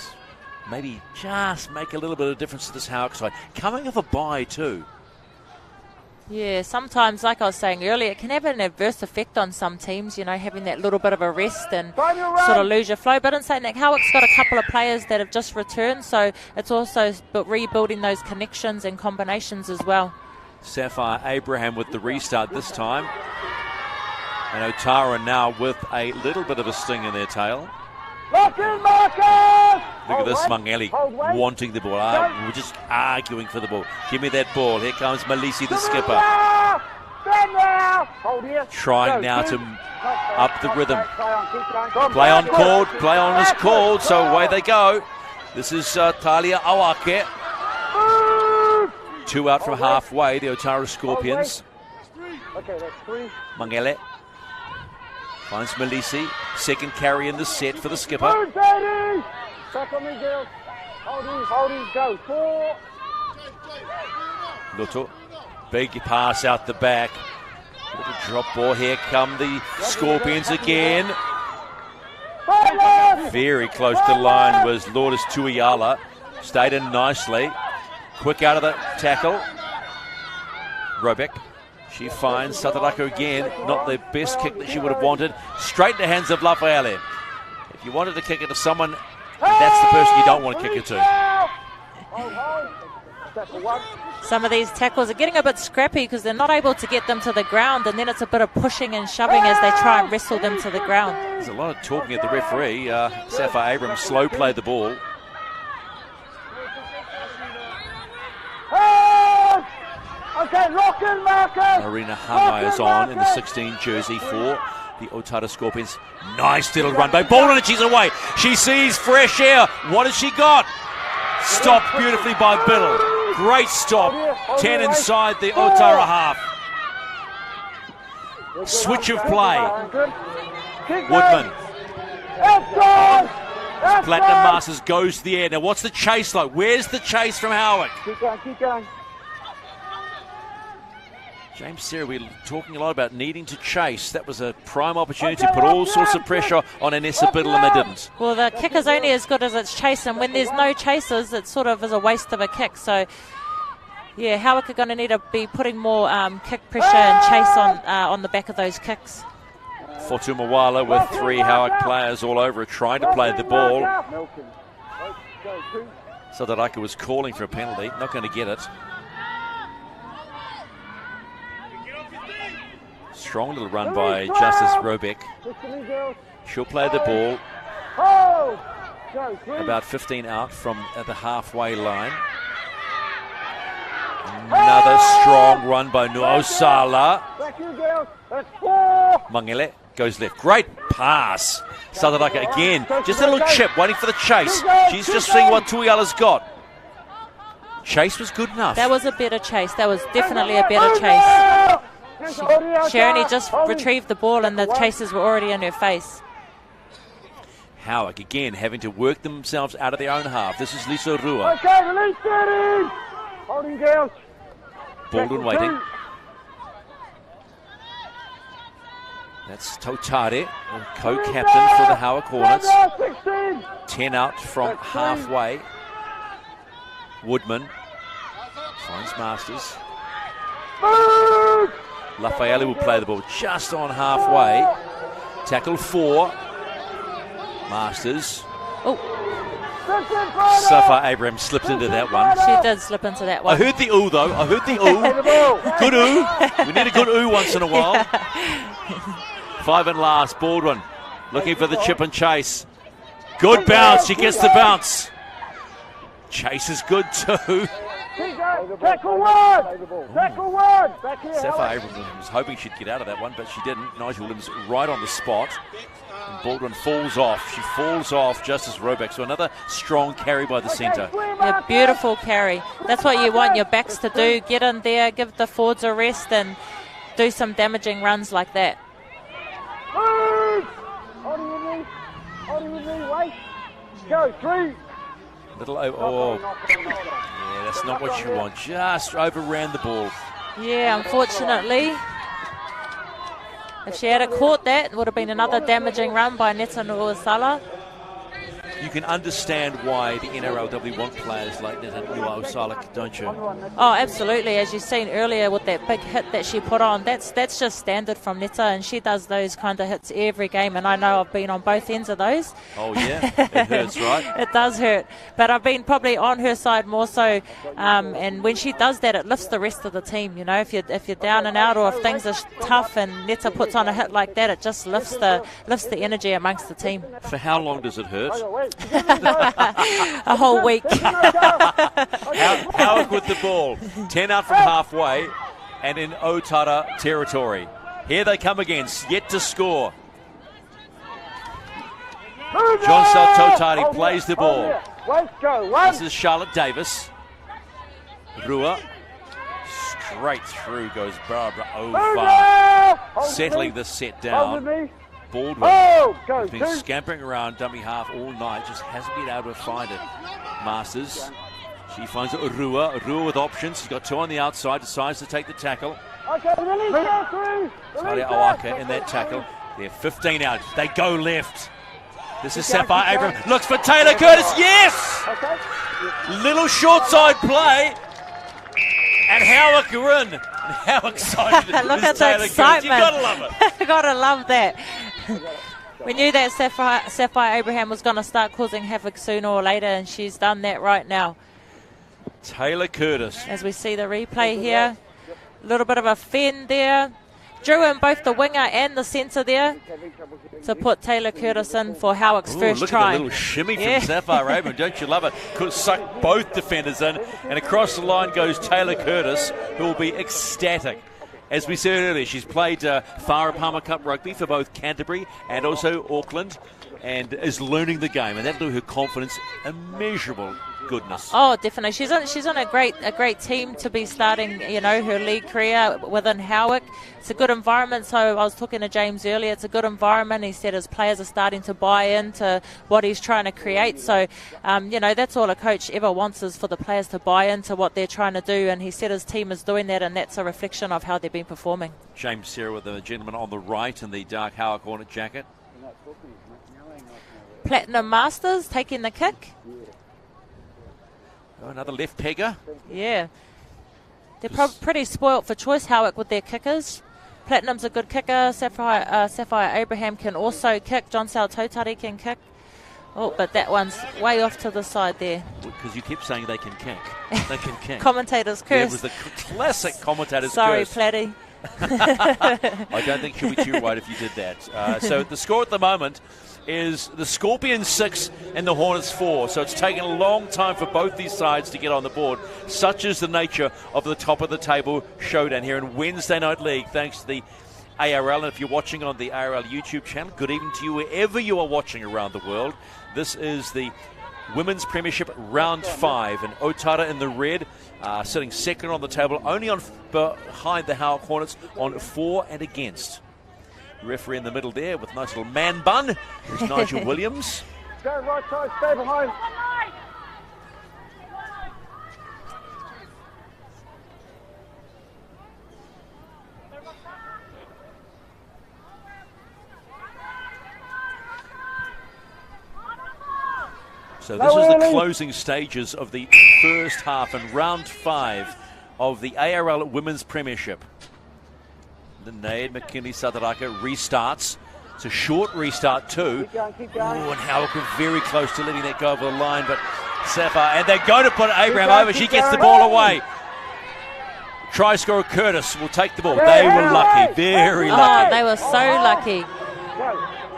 maybe just make a little bit of difference to this Howick side. Coming off a bye too.
Yeah, sometimes, like I was saying earlier, it can have an adverse effect on some teams, having that little bit of a rest and sort of lose your flow. But in saying that, Howick's got a couple of players that have just returned, so it's also rebuilding those connections and combinations as well.
Sapphire Abraham with the restart this time. And Otara now with a little bit of a sting in their tail.
Look at
this, Mangeli wanting the ball. We're just arguing for the ball. Give me that ball. Here comes Malisi, the skipper. Trying now to up the rhythm. Play on called. Play on is called. So away they go. This is Talia Awake. 2 out from halfway, the Otara Scorpions. Mangele finds Malisi. Second carry in the set for the skipper. Loto. Big pass out the back. Little drop ball. Here come the Scorpions again. Very close to the line was Lourdes Tuiala. Stayed in nicely. Quick out of the tackle. Robeck. She finds Satarako again. Not the best kick that she would have wanted. Straight in the hands of Lafayette. If you wanted to kick it to someone, that's the person you don't want to kick it to.
Some of these tackles are getting a bit scrappy because they're not able to get them to the ground, and then it's a bit of pushing and shoving as they try and wrestle them to the ground.
There's a lot of talking at the referee. Sapphire Abrams slow played the ball.
Okay, lock in, Marcus.
Marina Hangai is on in the 16 jersey for the Otara Scorpions. Nice little run by Bolden, and she's away. She sees fresh air. What has she got? Stopped beautifully by Biddle. Great stop. 10 inside the Otara half. Switch of play. Woodman. Platinum Masters goes to the air. Now what's the chase like? Where's the chase from Howick?
Keep going, keep going.
James Sarah, we're talking a lot about needing to chase. That was a prime opportunity to put all sorts of pressure on Anessa Biddle, and they didn't.
Well, the kick is only as good as its chase, and when there's no chasers, it sort of is a waste of a kick. So, yeah, Howick are going to need to be putting more kick pressure and chase on the back of those kicks.
Fortumawala with 3 Howick players all over it, trying to play the ball. Sadaraka was calling for a penalty, not going to get it. Strong little run by Justice Robeck. She'll play the ball about 15 out from the halfway line. Another strong run by Nuosala. Mangele goes left. Great pass. Sadaraka again. Just a little chip, waiting for the chase. She's just seeing what Tuiala's got. Chase was good enough.
That was a better chase. That was definitely a better chase. She only just retrieved the ball and the chasers were already in her face.
Howick again having to work themselves out of their own half. This is Lisa Rua.
Okay, release 30. Holding girls.
Baldwin waiting. That's Totare, co-captain for the Howick Hornets. 10 out from halfway. Woodman finds Masters. Lafayette will play the ball just on halfway. Tackle 4. Masters.
Oh.
Safa Abraham slipped into that one.
She did slip into that one.
I heard the ooh though. I heard the ooh. Good ooh. We need a good ooh once in a while. 5 and last. Baldwin looking for the chip and chase. Good bounce. She gets the bounce. Chase is good too.
Tackle 1! Tackle 1! Back here.
Sapphire Abraham was hoping she'd get out of that one, but she didn't. Nigel Williams right on the spot. And Baldwin falls off. She falls off just as Robeck. So another strong carry by the centre.
A beautiful carry. That's what you want your backs to do. Get in there, give the forwards a rest and do some damaging runs like that.
Hold your knee. Hold your knee. Wait. Go. 3.
Little yeah, that's not what you want. Just overran the ball.
Yeah, unfortunately. If she had caught that, it would have been another damaging run by Neta Nuosala.
You can understand why the NRLW want players like Neta Nuosala, don't you?
Oh, absolutely. As you've seen earlier with that big hit that she put on, that's just standard from Neta, and she does those kind of hits every game, and I know I've been on both ends of those.
Oh, yeah? It hurts, right?
It does hurt, but I've been probably on her side more so, and when she does that, it lifts the rest of the team, you know. If you're down and out or if things are tough and Neta puts on a hit like that, it just lifts the energy amongst the team.
For how long does it hurt?
A whole week.
Howick with the ball. 10 out from halfway and in Otara territory. Here they come again, yet to score. John Saltotari plays the ball. This is Charlotte Davis. Rua. Straight through goes Barbara Ovar. Settling the set down. Baldwin has been scampering around dummy half all night, just hasn't been able to find it. Masters, she finds Rua with options. She's got 2 on the outside, decides to take the tackle. Talia Awaka in that tackle. They're 15 out. They go left. This is Sapphire Abraham. Looks for Taylor Curtis. Yes! Little short side play. And Howick are in. How excited
Look
is
at the
Taylor
excitement.
You've got to love it.
Gotta love that. We knew that Sapphire Abraham was going to start causing havoc sooner or later, and she's done that right now.
Taylor Curtis.
As we see the replay here, a little bit of a fend there. Drew in both the winger and the centre there to put Taylor Curtis in for Howick's first
look
try.
At the little shimmy from Sapphire Abraham. Don't you love it? Could suck both defenders in, and across the line goes Taylor Curtis, who will be ecstatic. As we said earlier, she's played Farah Palmer Cup rugby for both Canterbury and also Auckland, and is learning the game, and that'll do her confidence immeasurable goodness.
Oh, definitely. She's on a great team to be starting, her league career within Howick. It's a good environment. So I was talking to James earlier. It's a good environment. He said his players are starting to buy into what he's trying to create. So, that's all a coach ever wants, is for the players to buy into what they're trying to do. And he said his team is doing that, and that's a reflection of how they've been performing.
James Sarah with the gentleman on the right in the dark Howick Hornet jacket.
Platinum Masters taking the kick.
Oh, another left pegger.
Yeah. They're pretty spoilt for choice, Howick, with their kickers. Platinum's a good kicker. Sapphire Abraham can also kick. John Sal Totari can kick. Oh, but that one's way off to the side there.
Because you keep saying they can kick. They can kick.
Commentator's curse.
Yeah, it was the classic commentator's
Sorry,
curse.
Platty.
I don't think she'll be too right if you did that. So the score at the moment is the Scorpions 6 and the Hornets 4. So it's taken a long time for both these sides to get on the board. Such is the nature of the top of the table showdown here in Wednesday Night League, thanks to the ARL. And if you're watching on the ARL YouTube channel, good evening to you wherever you are watching around the world. This is the Women's Premiership Round 5, and Otara in the red, sitting second on the table, only behind the Howick Hornets on 4 and against. Referee in the middle there with a nice little man bun is Nigel Williams.
Go right side, stay behind.
So this is the closing stages of the first half in round 5 of the ARL Women's Premiership. The Nade McKinley Sadaraka restarts. It's a short restart too.
Keep going.
And Howick were very close to letting that go over the line, but Sapphire, and they're going to put Abraham over. She gets the ball away. Try scorer Curtis will take the ball. They were lucky, very lucky.
Oh, they were so lucky.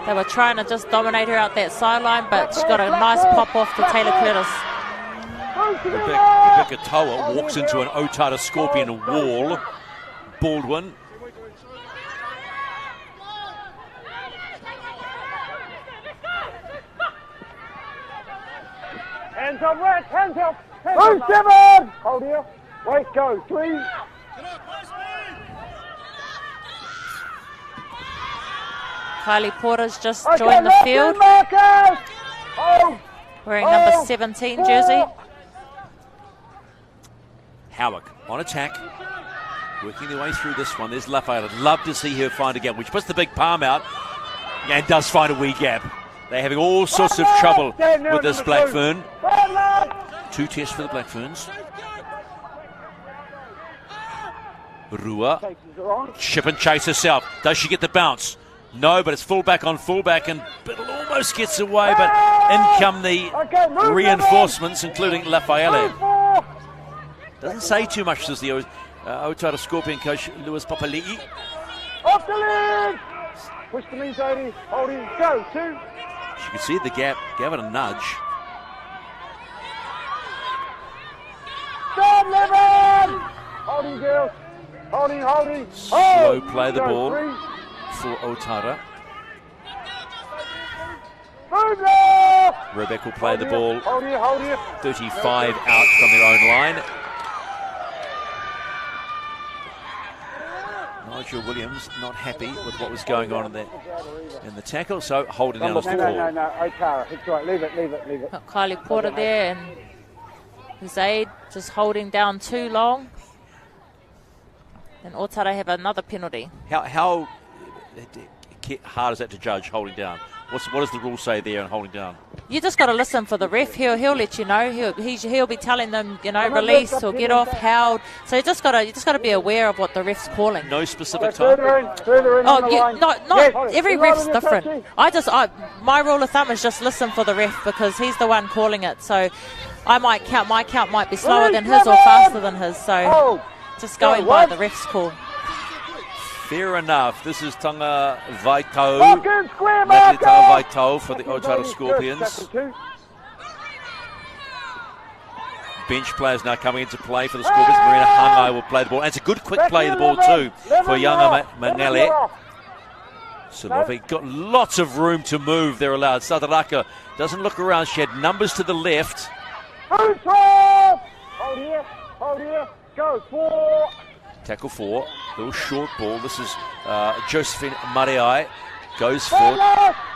They were trying to just dominate her out that sideline, but she got a nice pop off to Taylor Curtis.
Rebecca Toa walks into an Otara Scorpion wall. Baldwin.
Hands up, Red, hands up. Move, 7. Hold here. Wait, go. 3.
Kylie Porter's just joined the field, wearing number 17 jersey.
Howick on attack, working their way through this one. There's Lafayette. I'd love to see her find a gap, which puts the big palm out and does find a wee gap. They're having all sorts of trouble with this Black Fern. 2 tests for the Black Ferns. Rua, chip and chase herself. Does she get the bounce? No, but it's fullback on fullback, and it almost gets away, but in come the reinforcements, including Lafayette. Doesn't say too much, says the Otara Scorpion coach, Lewis Papali'i.
Off the leg! Push the knees, Odie. Holding, go, 2.
You can see the gap, gave it a nudge.
Stop, Levin! Holding, girls. Holding.
Slow play the ball for Otara.
Move there!
Rebecca will play the ball.
Hold here.
35 out from their own line. Nigel Williams not happy with what was going on in the tackle, so holding down his ball.
No, Otara, it's right, leave it.
Got Kylie Porter there, and Zaid just holding down too long. And Otara have another penalty.
How hard is that to judge, holding down? What does the rule say there on holding down?
You just got to listen for the ref. He'll let you know. He'll be telling them, release or get off, held. So you just got to be aware of what the ref's calling.
No specific time.
Every ref's different. My rule of thumb is just listen for the ref because he's the one calling it. So my count might be slower than his or faster than his. So just going by the ref's call.
Fair enough. This is Tanga Vaitau. Tanga Vaitau for the Otara Scorpions. Bench players now coming into play for the Scorpions. Marina Hangai will play the ball. And it's a good quick play of the ball too for Yanga Manele. Sanofi got lots of room to move. They're allowed. Sadaraka doesn't look around. She had numbers to the left.
Hold here. Go 4.
Tackle 4, little short ball. This is Josephine Mariai. Goes forward.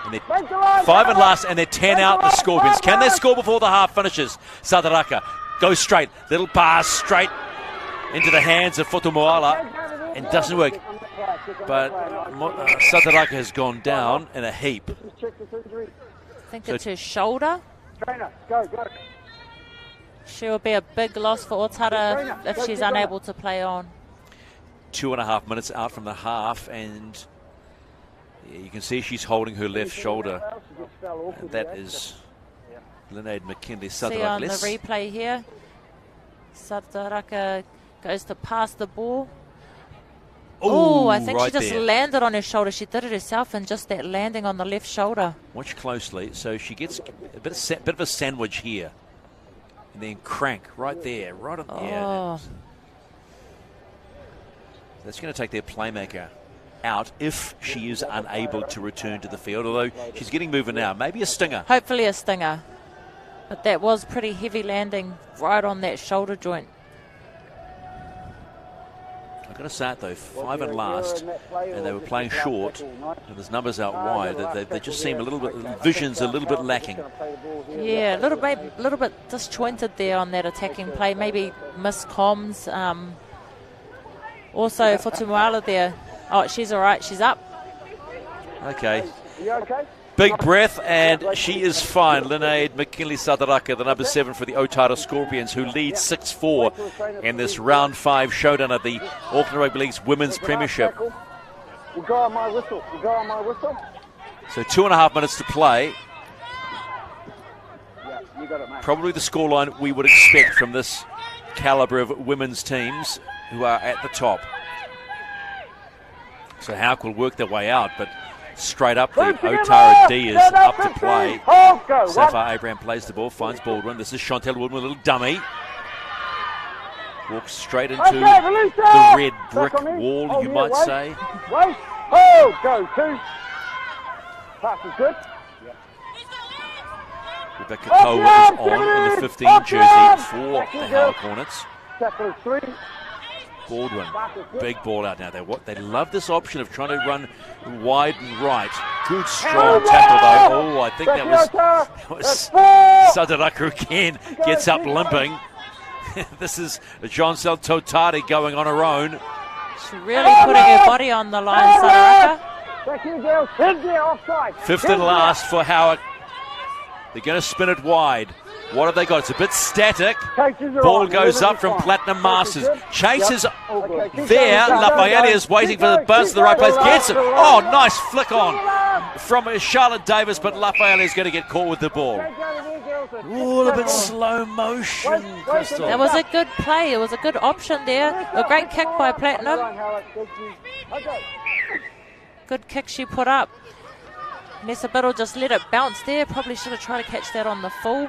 And 5 and last, and they're 10 out the Scorpions. Can they score before the half finishes? Sadaraka goes straight. Little pass straight into the hands of Fotomoala. And doesn't work. But Sadaraka has gone down in a heap.
I think it's her shoulder.
Go.
She will be a big loss for Otara if she's unable to play on.
2.5 minutes out from the half, and you can see she's holding her left shoulder. And that is Linnaid McKinley.
See on the replay here, Sadaraka goes to pass the ball. Oh, I think she just landed on her shoulder. She did it herself, and just that landing on the left shoulder.
Watch closely. So she gets a bit of a sandwich here. And then crank right there, right on the end. That's going to take their playmaker out if she is unable to return to the field, although she's getting moving now. Maybe a stinger.
Hopefully a stinger. But that was pretty heavy landing right on that shoulder joint.
I've got to say it though, 5 and last, and they were playing short, and there's numbers out wide. They just seem a little bit, vision's a little bit lacking.
Yeah, a little bit disjointed there on that attacking play. Maybe missed comms. Also for Tumuala there. Oh, she's all right. She's up.
Okay.
You okay?
Big breath, and she is fine. Linnaid McKinley Sadaraka, the number 7 for the Otara Scorpions, who lead 6-4 in this round 5 showdown of the Auckland Rugby League's Women's Premiership.
You go on my whistle.
So 2.5 minutes to play.
Yeah, you got it, mate.
Probably the scoreline we would expect from this calibre of women's teams who are at the top. So Howick will work their way out, but straight up the Otara D is up to play. Sapphire Abraham plays the ball, finds Baldwin. This is Chantel Woodman, a little dummy. Walks straight into the red brick wall, you might say.
Wait. Go 2. Pass is good.
Rebecca Cole is on in the 15 jersey for the Howick Hornets.
Tackle is 3.
Baldwin, big ball out now. They love this option of trying to run wide and right. Good strong tackle though. Oh, I think that was Sadaraka again. Gets up limping. This is Johnsel Totari going on her own.
She's really putting her body on the line, Sadaraka.
5th and last for Howick. They're going to spin it wide. What have they got? It's a bit static. Ball goes up from Platinum Masters. Chases there. Lafayette is waiting for the buzz to the right place. Gets it. Oh, nice flick on from Charlotte Davis, but Lafayette is going to get caught with the ball. Ooh, a bit slow motion, Crystal.
That was a good play. It was a good option there. A great kick by Platinum. Good kick she put up. Nessa Biddle just let it bounce there. Probably should have tried to catch that on the full.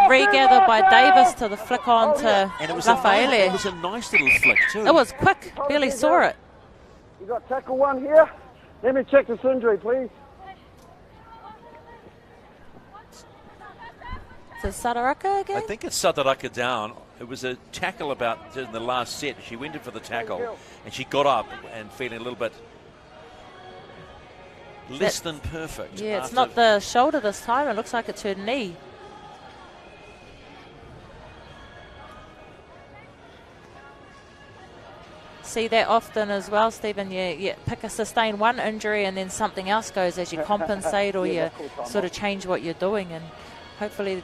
Regathered by Davis to the flick on to Lafayette.
It was a nice little flick too.
It was quick. Barely saw it.
You got tackle 1 here. Let me check this injury, please.
Is it Sadaraka again?
I think it's Sadaraka down. It was a tackle about in the last set. She went in for the tackle and she got up and feeling a little bit less than perfect.
Yeah, it's not the shoulder this time. It looks like it's her knee. see that often as well, Stephen. You sustain one injury and then something else goes as you compensate or you sort of change what you're doing, and hopefully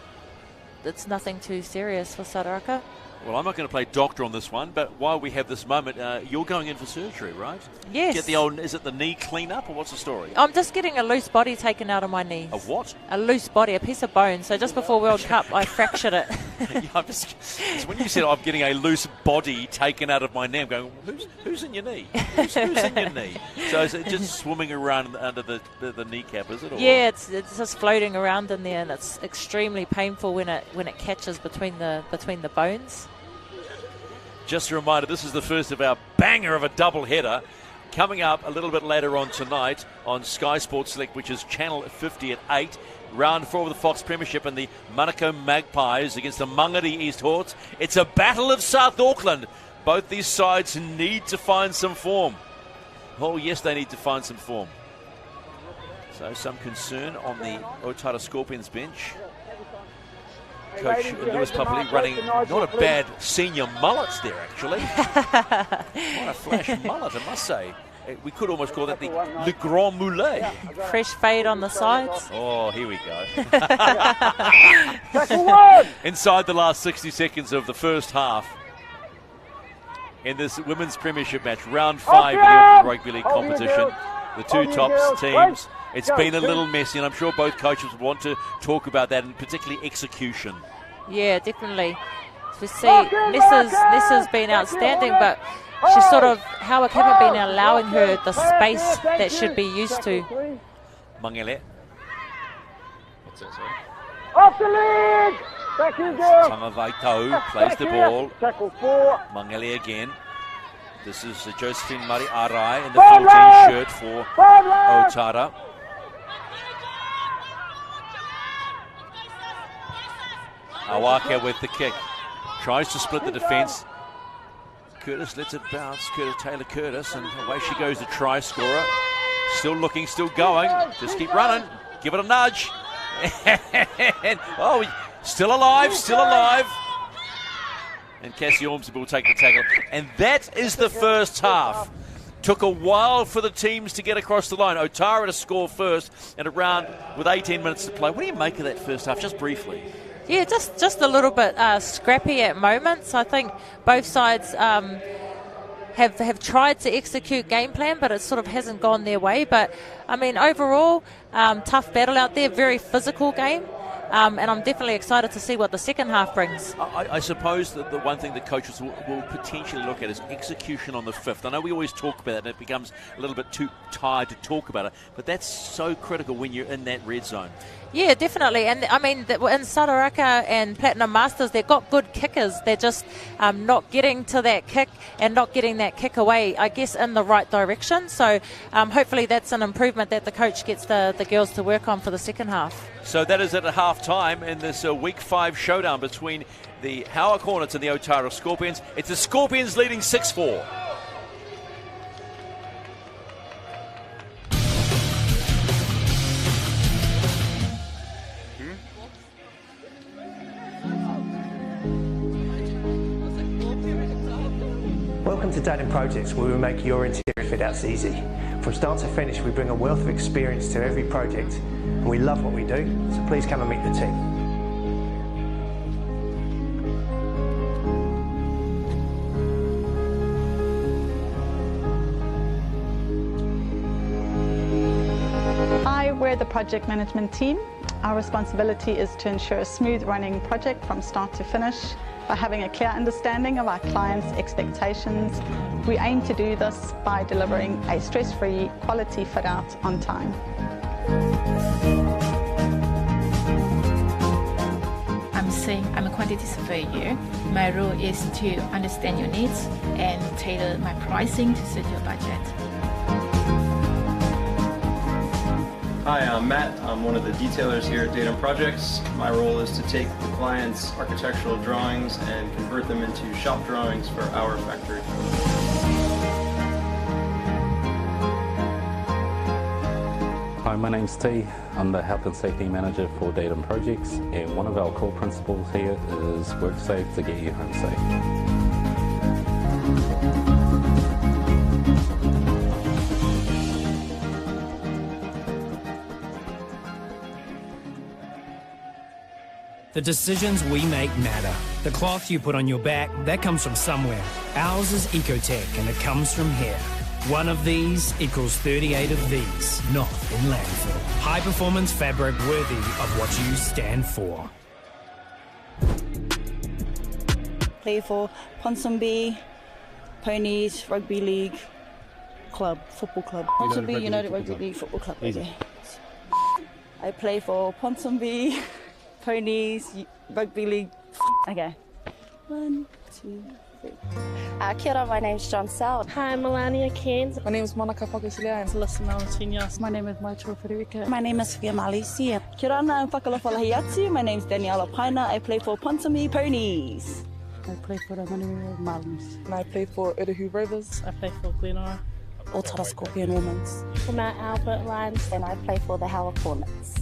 it's nothing too serious for Saraka.
Well, I'm not going to play doctor on this one, but while we have this moment, you're going in for surgery, right?
Yes.
Get the old, is it the knee clean-up, or what's the story?
I'm just getting a loose body taken out of my knees.
A what?
A loose body, a piece of bone. So just before World Cup, I fractured it.
Yeah, so when you said I'm getting a loose body taken out of my knee, I'm going, who's in your knee? Who's in your knee? So is it just swimming around under the kneecap, is it? Or
yeah, it's just floating around in there, and it's extremely painful when it catches between the bones.
Just a reminder, this is the first of our banger of a double header. Coming up a little bit later on tonight on Sky Sports Select, which is Channel 50 at 8. Round 4 of the Fox Premiership and the Manukau Magpies against the Mangere East Hawks. It's a battle of South Auckland. Both these sides need to find some form. Oh, yes, they need to find some form. So some concern on the Otara Scorpions bench. Coach Lewis Papali running not a bad senior mullet there, actually. What a flash mullet, I must say. We could almost call that the Le Grand Moulet.
Fresh fade on the sides.
Oh, here we go. Inside the last 60 seconds of the first half in this Women's Premiership match, round 5 in the Auckland Rugby League competition. The two tops teams. It's been a little messy, and I'm sure both coaches would want to talk about that, and particularly execution.
Yeah, definitely. We see Nessa's been outstanding, but she's sort of, Howick haven't been allowing her the space that she'd be used to.
Mangele.
What's that, sorry? Off the leg! Back in girl!
Tangavaitau plays the ball.
Tackle 4.
Mangele again. This is Josephine Mari Arai in the 14 shirt for Otara. Awaka with the kick. Tries to split the defence. Curtis lets it bounce. Taylor Curtis, and away she goes, the try scorer. Still looking, still going. Just keep running. Give it a nudge. Oh, still alive, still alive. And Cassie Ormsby will take the tackle. And that is the first half. Took a while for the teams to get across the line. Otara to score first and around with 18 minutes to play. What do you make of that first half, just briefly?
Yeah, just a little bit scrappy at moments. I think both sides have tried to execute game plan, but it sort of hasn't gone their way. But, I mean, overall, tough battle out there, very physical game. And I'm definitely excited to see what the second half brings.
I suppose that the one thing that coaches will potentially look at is execution on the fifth. I know we always talk about it, and it becomes a little bit too tired to talk about it, but that's so critical when you're in that red zone.
Yeah, definitely. And I mean, in Saraka and Platinum Masters, they've got good kickers. They're just not getting to that kick and not getting that kick away, I guess, in the right direction. So hopefully that's an improvement that the coach gets the girls to work on for the second half.
So that is at a half-time in this Week 5 showdown between the Howick Hornets and the Otara Scorpions. It's the Scorpions leading 6-4.
Welcome to Datum Projects, where we make your interior fit outs easy. From start to finish, we bring a wealth of experience to every project, and we love what we do, so please come and meet the team.
Hi, we're the project management team. Our responsibility is to ensure a smooth running project from start to finish. By having a clear understanding of our clients' expectations, we aim to do this by delivering a stress-free, quality fit-out on time.
I'm saying I'm a quantity surveyor. My role is to understand your needs and tailor my pricing to suit your budget.
Hi, I'm Matt. I'm one of the detailers here at Datum Projects. My role is to take the client's architectural drawings and convert them into shop drawings for our factory.
Hi, my name's T. I'm the Health and Safety Manager for Datum Projects, and one of our core principles here is work safe to get you home safe.
The decisions we make matter. The cloth you put on your back, that comes from somewhere. Ours is Ecotech, and it comes from here. One of these equals 38 of these, not in landfill. High performance fabric worthy of what you stand for.
Play for Ponsonby Ponies Rugby League Club, football club. Ponsonby United Rugby League Football Club. Okay. I play for Ponsonby Ponies Rugby League. Okay. 1, 2, 3.
Kia ora, my name's John Sal.
Hi, I'm Melania Cairns.
My name is Monica Pagasilia. I'm Celeste Malatinia.
My name is Maitro Federica.
My name is Sophia Malisi.
Kia ora, I'm Whakalawhalahi atu. My name's Daniela Paina. I play for Ponsonby Ponies.
I play for the Manuel Marlins.
And I play for Uruhu Rovers.
I play for Glenora.
Otara Scorpion Women's.
For Mount Albert Lions.
And I play for the Howick Hornets.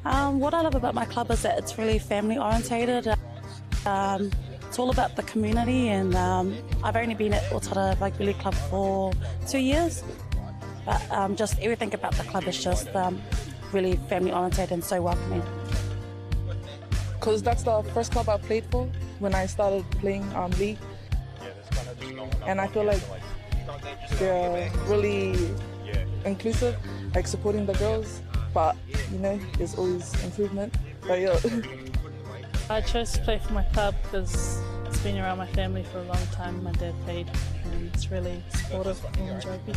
What I love about my club is that it's really family orientated. It's all about the community, and I've only been at Otara Rugby League Club for 2 years, but just everything about the club is just really family orientated and so welcoming.
Because that's the first club I played for when I started playing league, and I feel like they're really inclusive, like supporting the girls, but you know, there's always improvement. But yeah.
I chose to play for my club because it's been around my family for a long time. My dad played, and it's really supportive of women's rugby.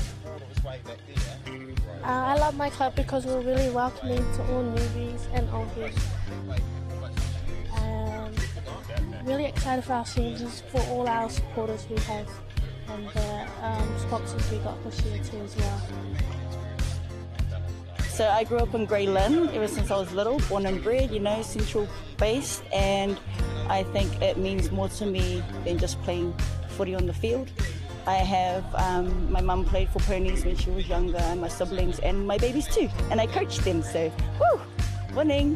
I love my club because we're really welcoming to all newbies and oldies. Really excited for our seasons, for all our supporters we have, and the sponsors we got this year too as well.
So I grew up in Grey Lynn ever since I was little, born and bred, you know, central based, and I think it means more to me than just playing footy on the field. I have, my mum played for Ponies when she was younger, and my siblings and my babies too, and I coached them, so woo, winning.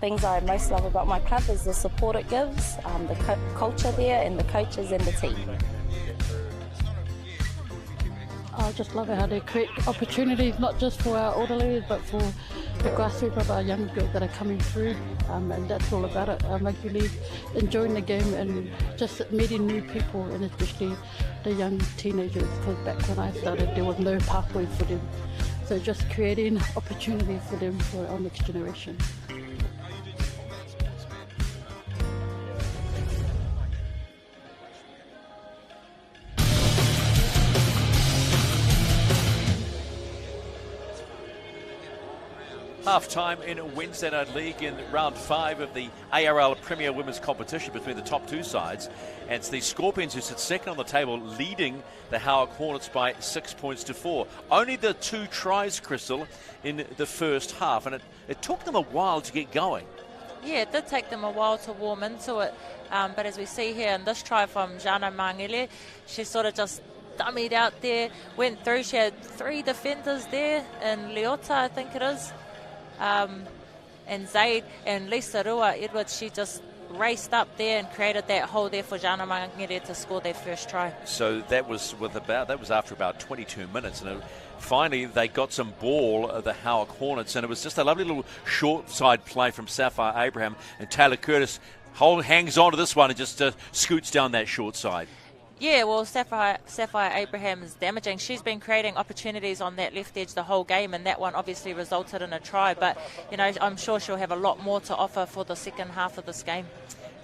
Things I most love about my club is the support it gives, the culture there, and the coaches and the team.
I just love how they create opportunities, not just for our older ladies, but for the grassroots of our young girls that are coming through, and that's all about it. Rugby league, enjoying the game and just meeting new people, and especially the young teenagers, because back when I started there was no pathway for them. So just creating opportunities for them for our next generation.
Half-time in Wednesday Night League in round 5 of the ARL Premier Women's competition between the top two sides. And it's the Scorpions who sit second on the table, leading the Howick Hornets by 6 points to 4. Only the 2 tries, Crystal, in the first half, and it took them a while to get going.
Yeah, it did take them a while to warm into it, but as we see here in this try from Jana Mangele, she sort of just dummied out there, went through. She had 3 defenders there, and Leota, I think it is. And Zaid and Lisa Rua Edwards, she just raced up there and created that hole there for Jana Mangere to score their first try.
So that was after about 22 minutes, and finally they got some ball, the Howick Hornets, and it was just a lovely little short side play from Sapphire Abraham, and Taylor Curtis hangs on to this one and just scoots down that short side.
Yeah, well, Sapphire Abraham is damaging. She's been creating opportunities on that left edge the whole game, and that one obviously resulted in a try. But, you know, I'm sure she'll have a lot more to offer for the second half of this game.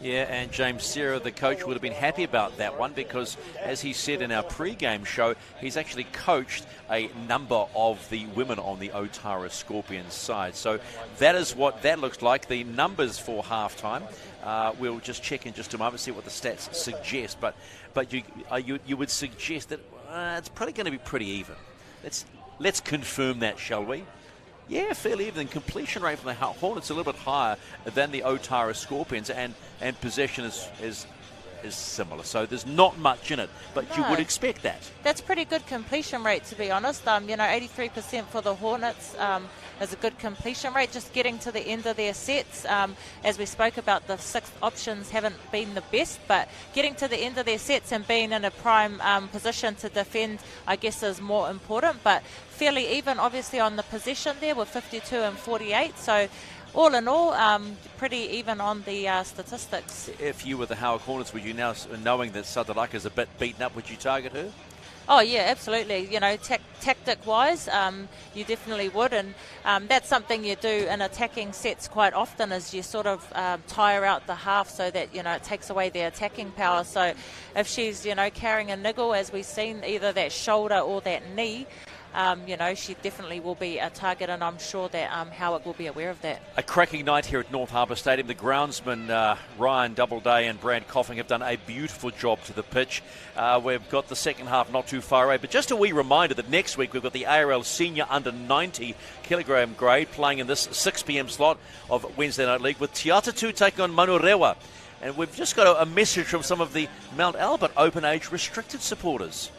Yeah, and James Serra, the coach, would have been happy about that one because, as he said in our pre-game show, he's actually coached a number of the women on the Otara Scorpions side. So that is what that looks like. The numbers for halftime, we'll just check in just a moment, see what the stats suggest. But you would suggest that it's probably going to be pretty even. Let's confirm that, shall we? Yeah, fairly even. Completion rate from the Hornets a little bit higher than the Otara Scorpions, and possession is is similar. So there's not much in it, but you would expect that.
That's pretty good completion rate, to be honest. 83% for the Hornets is a good completion rate. Just getting to the end of their sets. As we spoke about, the sixth options haven't been the best, but getting to the end of their sets and being in a prime position to defend, I guess, is more important. But fairly even, obviously, on the possession there with 52 and 48. So all in all, pretty even on the statistics.
If you were the Howick Hornets, would you now, knowing that Sadaraka is a bit beaten up, would you target her?
Oh, yeah, absolutely. Tactic-wise, you definitely would. And that's something you do in attacking sets quite often, is you sort of tire out the half so that, it takes away their attacking power. So if she's, carrying a niggle, as we've seen, either that shoulder or that knee, she definitely will be a target, and I'm sure that Howick will be aware of that.
A cracking night here at North Harbour Stadium. The groundsmen, Ryan Doubleday and Brad Coffing, have done a beautiful job to the pitch. We've got the second half not too far away, but just a wee reminder that next week we've got the ARL Senior Under 90 kilogram grade playing in this 6 p.m. slot of Wednesday Night League, with Te Atatu taking on Manurewa. And we've just got a message from some of the Mount Albert Open Age Restricted supporters.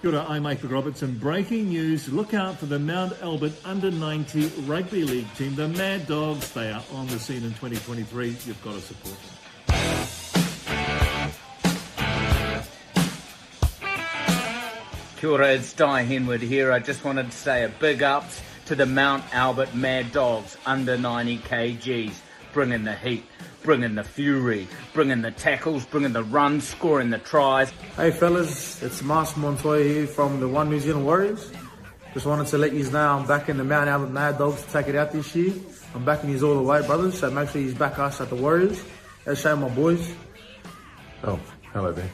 Kia ora, I'm Michael Robertson. Breaking news, look out for the Mount Albert Under-90 Rugby League team, the Mad Dogs. They are on the scene in 2023. You've got to support them.
Kia ora, it's Di Henwood here. I just wanted to say a big ups to the Mount Albert Mad Dogs under 90 kgs. Bringing the heat, bringing the fury, bringing the tackles, bringing the runs, scoring the tries.
Hey fellas, it's Mas Montoya here from the One New Zealand Warriors. Just wanted to let you know I'm back in the Mount Albert Mad Dogs to take it out this year. I'm backing you all the way, brothers, so make sure you back us at the Warriors. Let's show my boys.
Oh, hello there.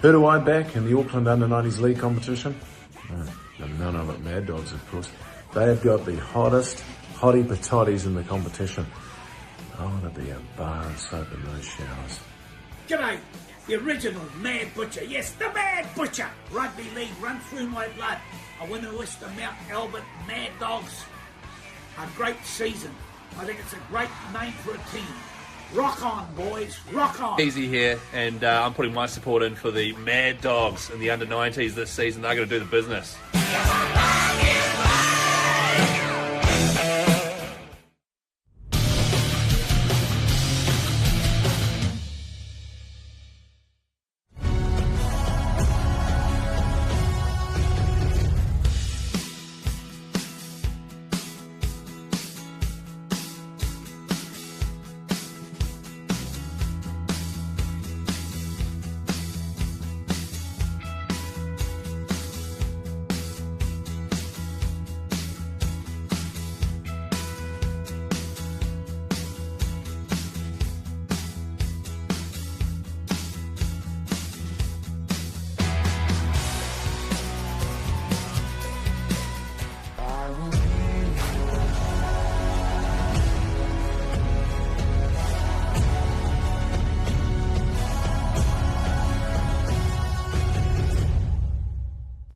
Who do I back in the Auckland Under-90s League competition? The Mount Albert Mad Dogs, of course. They have got the hottest hottie patotties in the competition. I want to be a bar and soap in those showers.
G'day, the original Mad Butcher. Yes, the Mad Butcher. Rugby league runs through my blood. I want to wish the Mount Albert Mad Dogs a great season. I think it's a great name for a team. Rock on, boys, rock on.
Easy here, and I'm putting my support in for the Mad Dogs in the under-90s this season. They're going to do the business.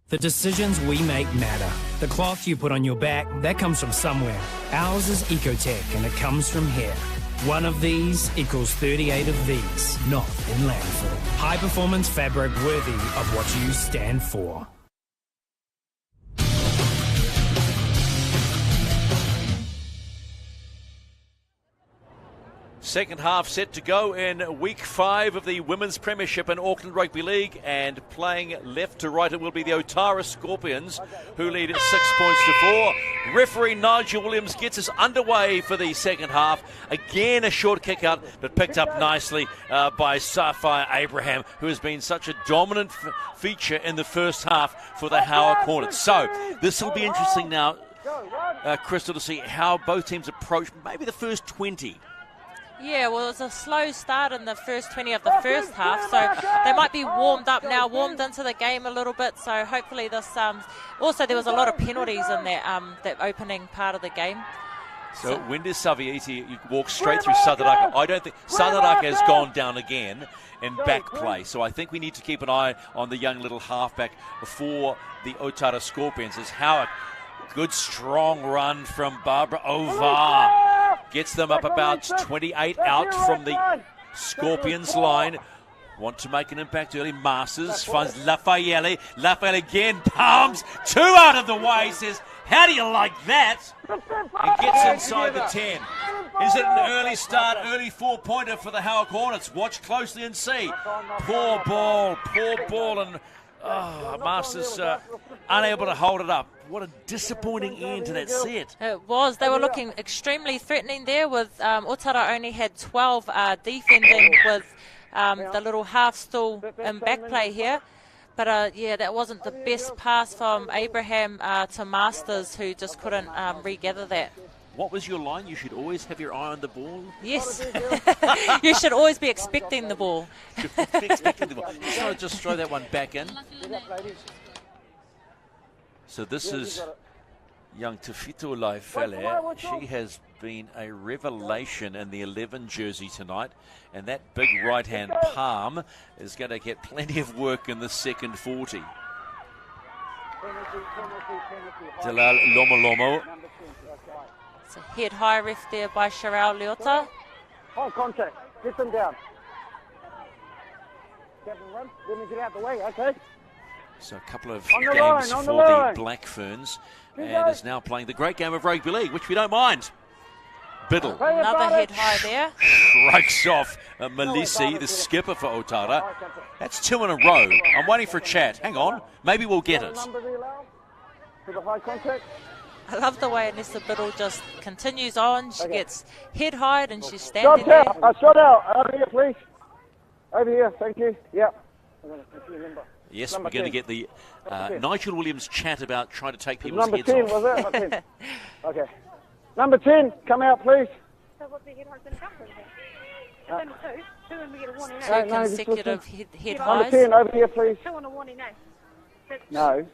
The decisions we make matter. The cloth you put on your back, that comes from somewhere. Ours is Ecotech, and it comes from here. One of these equals 38 of these, not in landfill. High performance fabric worthy of what you stand for.
Second half set to go in week 5 of the Women's Premiership in Auckland Rugby League, and playing left to right it will be the Otara Scorpions, who lead at 6 points to 4. Referee Nigel Williams gets us underway for the second half. Again a short kick out, but picked up nicely by Sapphire Abraham, who has been such a dominant feature in the first half for the Howick Hornets. So this will be interesting now, Crystal, to see how both teams approach maybe the first 20.
Yeah, well, it was a slow start in the first 20 of the first half, so they might be warmed up now, warmed into the game a little bit, so hopefully this... also, there was a lot of penalties in that opening part of the game.
So when does Saviiti walk straight through Sadaraka? I don't think... Sadaraka has gone down again in back play, so I think we need to keep an eye on the young little halfback for the Otara Scorpions. As Howick, good strong run from Barbara Ovar. Gets them up about 28 out from the Scorpions line. Want to make an impact early. Masters finds Lafayette. Lafayette again, palms. 2 out of the way, says, how do you like that? And gets inside the 10. Is it an early start, early 4-pointer for the Howick Hornets? Watch closely and see. Poor ball, and Masters unable to hold it up. What a disappointing end to that set.
It was. They were looking extremely threatening there with Otara only had 12 defending with the little half stool in back play here. But yeah, that wasn't the best pass from Abraham to Masters, who just couldn't regather that.
What was your line? You should always have your eye on the ball?
Yes. You should always be expecting the ball.
Just throw that one back in. So this is young Tefito Laifele. She has been a revelation in the 11 jersey tonight, and that big right-hand palm is going to get plenty of work in the second 40. Delal Lomo.
It's a head high ref there by Sharel Leota.
High contact. Get them down. Let me get out the way, okay?
So a couple of games for the Black Ferns, and is now playing the great game of rugby league, which we don't mind. Biddle.
Another head high there.
Strikes off Malisi, the skipper for Otara. That's 2 in a row. I'm waiting for a chat. Hang on. Maybe we'll get it.
I love the way Nessa Biddle just continues on. She gets head high and she's standing there.
Shot out. Over here, please. Over here. Thank you. Yep.
Yes, we're going to get the Nigel Williams chat about trying to take people's
Number
heads
10,
off.
was it? Number 10. Okay. Number 10, come out, please.
Two consecutive head
Number
highs.
10, over here, please. No,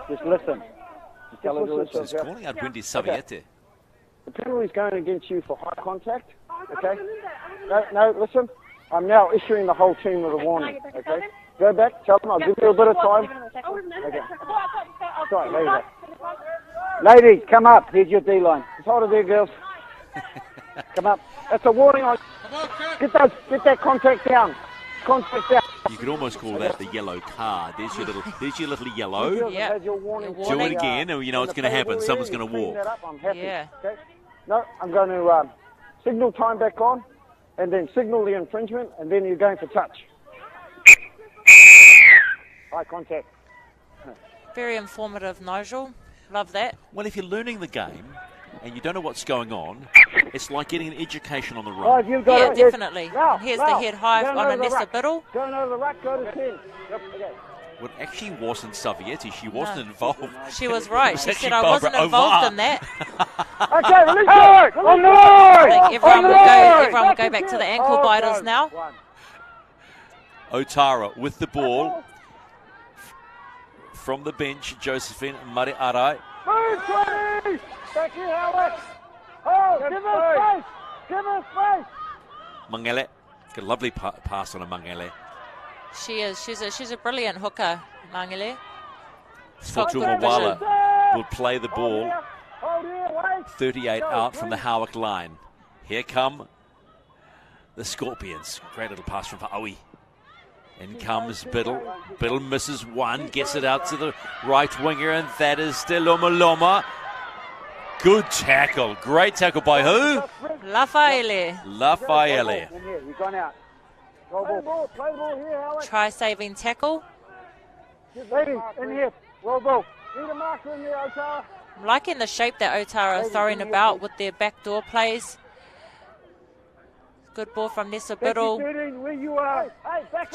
just listen.
She's calling out Wendy Saviete.
The penalty is going against you for high contact. Okay? No, listen. I'm now issuing the whole team with a warning. Okay? Go back, tell them I'll give you a bit of time. Okay. Sorry, there you go. Ladies, come up. Here's your D-line. Just hold it there, girls. Come up. That's a warning. Get that contact down. Contact down.
You could almost call that the yellow card. There's your little yellow.
Yeah.
Do it again, and you know what's going to happen. Someone's going to walk.
I'm happy.
Yeah.
Okay? No, I'm going to signal time back on, and then signal the infringement, and then you're going for touch. Eye contact.
Very informative, Nigel. Love that.
Well, if you're learning the game and you don't know what's going on, it's like getting an education on the run.
Right, you've got
Yeah,
it.
definitely.
Now,
Here's the head high
going
on
over the
Anessa
ruck.
Biddle.
Going over the ruck, go to 10. Yep, okay.
Well, it actually wasn't Savietti. She wasn't involved.
She was right.
It was
She
actually
said I wasn't
Barbara
involved
Ovar.
in that.
Okay, release it! On the line!
I think everyone will go back to the ankle biters now.
Otara with the ball. From the bench, Josephine Mariarai.
Move, 20! Back here, Howick! Oh, give us space! Give us space!
Mangele. Got a lovely pass on a Mangele.
She is. She's a brilliant hooker, Mangele.
Fortuna Wala will play the ball. 38 out from the Howick line. Here come the Scorpions. Great little pass from Fa'awi. In comes Biddle. Biddle misses one, gets it out to the right winger, and that is Deloma. Good tackle. Great tackle by who?
Lafayette.
Lafayette.
You've gone out. Play the ball here, Howick.
Try saving tackle.
Ladies, in here. Roll ball. Need a marker in there, Otara.
I'm liking the shape that Otara are throwing about with their backdoor plays. Good ball from Nessa Biddle.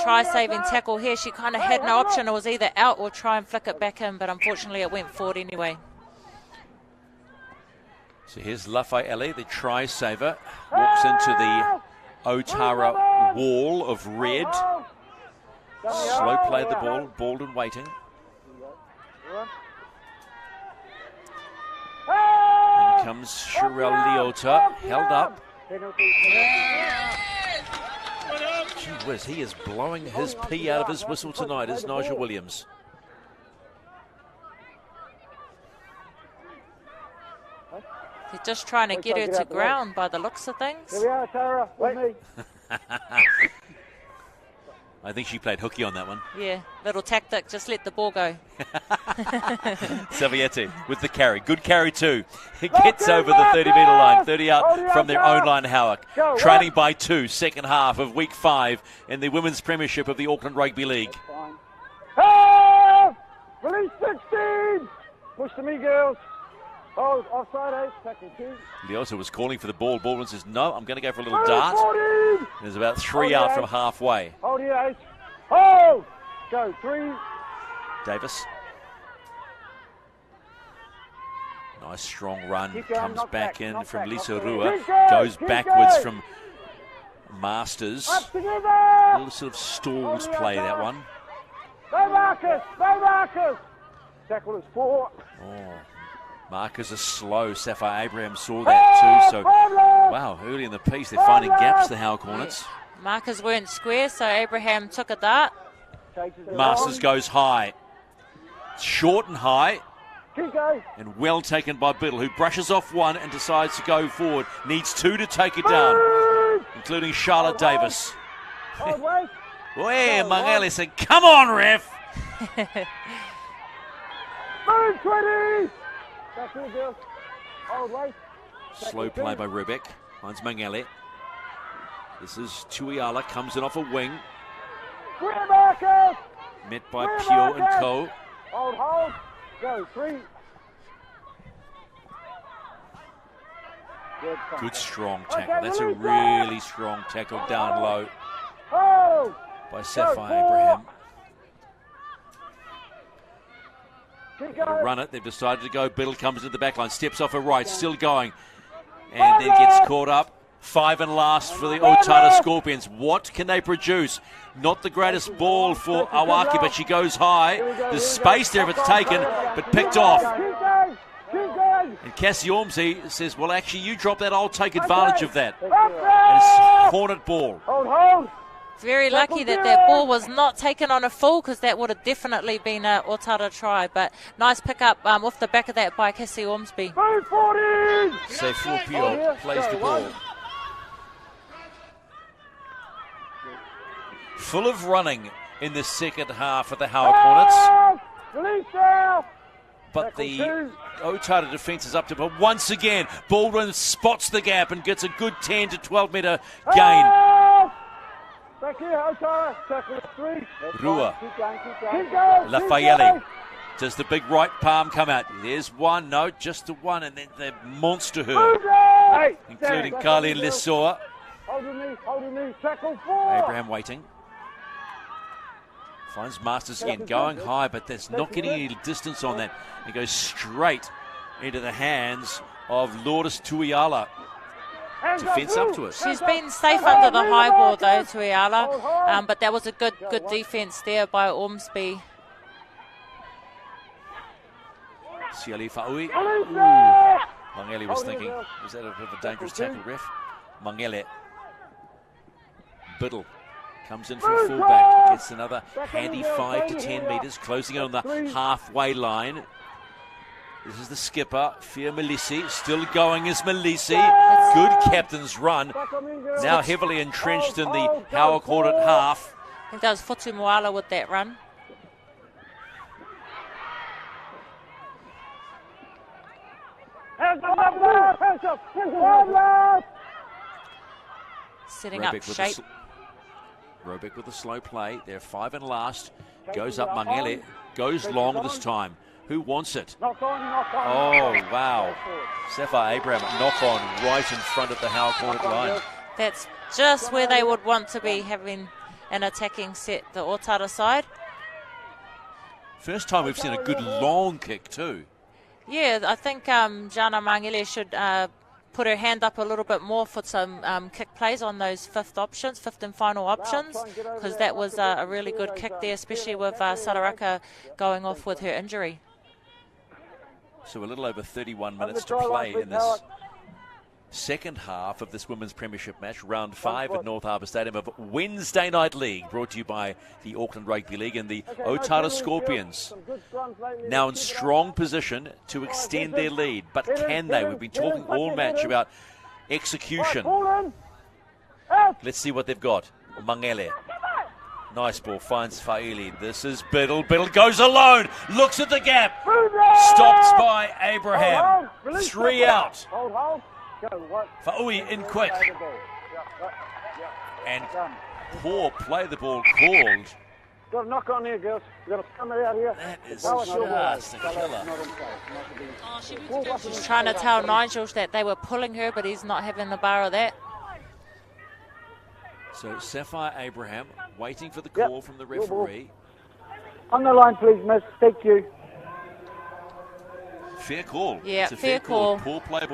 Try saving tackle here. She kind of had no option. It was either out or try and flick it back in, but unfortunately it went forward anyway.
So here's Lafayette, the try saver. Walks into the Otara wall of red. Slow play the ball. Baldwin waiting. In comes Sherelle Leota. Held up. Gee whiz, he is blowing his pee out of his whistle tonight, is Nigel Williams.
They're just trying to get her to ground by the looks of things.
Here we are, Tara. With me.
I think she played hooky on that one.
Yeah, little tactic, just let the ball go.
Savietti with the carry. Good carry too. It gets over the 30-metre line. 30 out from their own line, Howick. Trailing by 2, second half of week 5 in the Women's Premiership of the Auckland Rugby League.
Release 16! Push to me, girls. Oh, offside 8, tackle 2.
Leosa was calling for the ball. Baldwin says, no, I'm going to go for a little dart. There's about 3 out from halfway.
Hold here, 8. Oh! Go, 3.
Davis. Nice strong run. Comes back in from Lisa Rua. Goes backwards from Masters. A little sort of stalled play, that one.
Go Marcus! Go Marcus! Tackle is 4.
Oh. Markers are slow. Sapphire Abraham saw that too. So, wow, early in the piece, they're finding gaps, the Howick Hornets.
Markers weren't square, so Abraham took a dart.
Masters goes high. Short and high. And well taken by Biddle, who brushes off one and decides to go forward. Needs 2 to take it down, including Charlotte Davis. Where Mangele said, come on, ref!
Move 20!
Slow play by Rubik. Finds Mangele. This is Tuiala, comes in off a wing. Met by Pure and Co.
Hold. Go, 3.
Good strong tackle. That's a really strong tackle down low by Sapphire Abraham. Run it. They've decided to go. Biddle comes into the back line, steps off her right, still going, and then gets caught up. 5 and last for the Otara Scorpions. What can they produce? Not the greatest ball for Awaki, but she goes high. There's space there if it's taken, but picked off. And Cassie Ormsey says, well, actually, you drop that, I'll take advantage of that. And it's Hornet ball.
Very lucky that ball was not taken on a full, because that would have definitely been a Otara try. But nice pick up off the back of that by Cassie Ormsby.
So Pure plays the ball. Full of running in the second half of the Howick Hornets. But the Otara defence is up to, but once again, Baldwin spots the gap and gets a good 10 to 12 metre gain.
Back here, Otara. Tackle 3.
Rua. Lafayette. Does the big right palm come out? There's one. No, just the one. And then the monster her, including Carly Lesoa.
Hold the knee. Tackle 4.
Abraham waiting. Finds Masters again, going high, but there's not getting any distance on that. It goes straight into the hands of Lourdes Tuiala. Defence up to us.
She's been safe under the high ball though, Tuiala, but that was a good defence there by Ormsby.
Siali Fa'ui. Mangele was thinking, was that a bit of a dangerous tackle, ref? Mangele. Biddle comes in from fullback, gets another handy 5 to 10 metres, closing on the halfway line. This is the skipper, Fia Melisi, still going as Melisi. Good captain's run. Now heavily entrenched in the Howick Hornet half.
I think that was Futu Moala with that run. Setting up shape.
Robic with a slow play. They're 5 and last. Goes up Mangele. Goes long this time. Who wants it? Oh, wow. Sapphire Abraham knock on right in front of the Howick Hornet line.
That's just where they would want to be, having an attacking set, the Otara side.
First time we've seen a good long kick too.
Yeah, I think Jana Mangele should put her hand up a little bit more for some kick plays on those fifth and final options, because that was a really good kick there, especially with Sararaka going off with her injury.
So a little over 31 minutes to play in this second half of this Women's Premiership match, round 5 at North Harbour Stadium of Wednesday Night League, brought to you by the Auckland Rugby League and the Otara Scorpions. Now in strong position to extend their lead, but can they? We've been talking all match about execution. Let's see what they've got. Mangele Nice ball, finds Faili. This is Biddle. Biddle goes alone, looks at the gap. Stopped by Abraham. 3 out. Faui in quick. And poor play the ball called.
Got a knock on here, girls. We've got to come out here.
That is just a killer.
She's trying to tell Nigel that they were pulling her, but he's not having the bar of that.
So Sapphire Abraham waiting for the call from the referee.
On the line, please, miss. Thank you.
Fair call.
Yeah,
it's a
fair call.
Poor play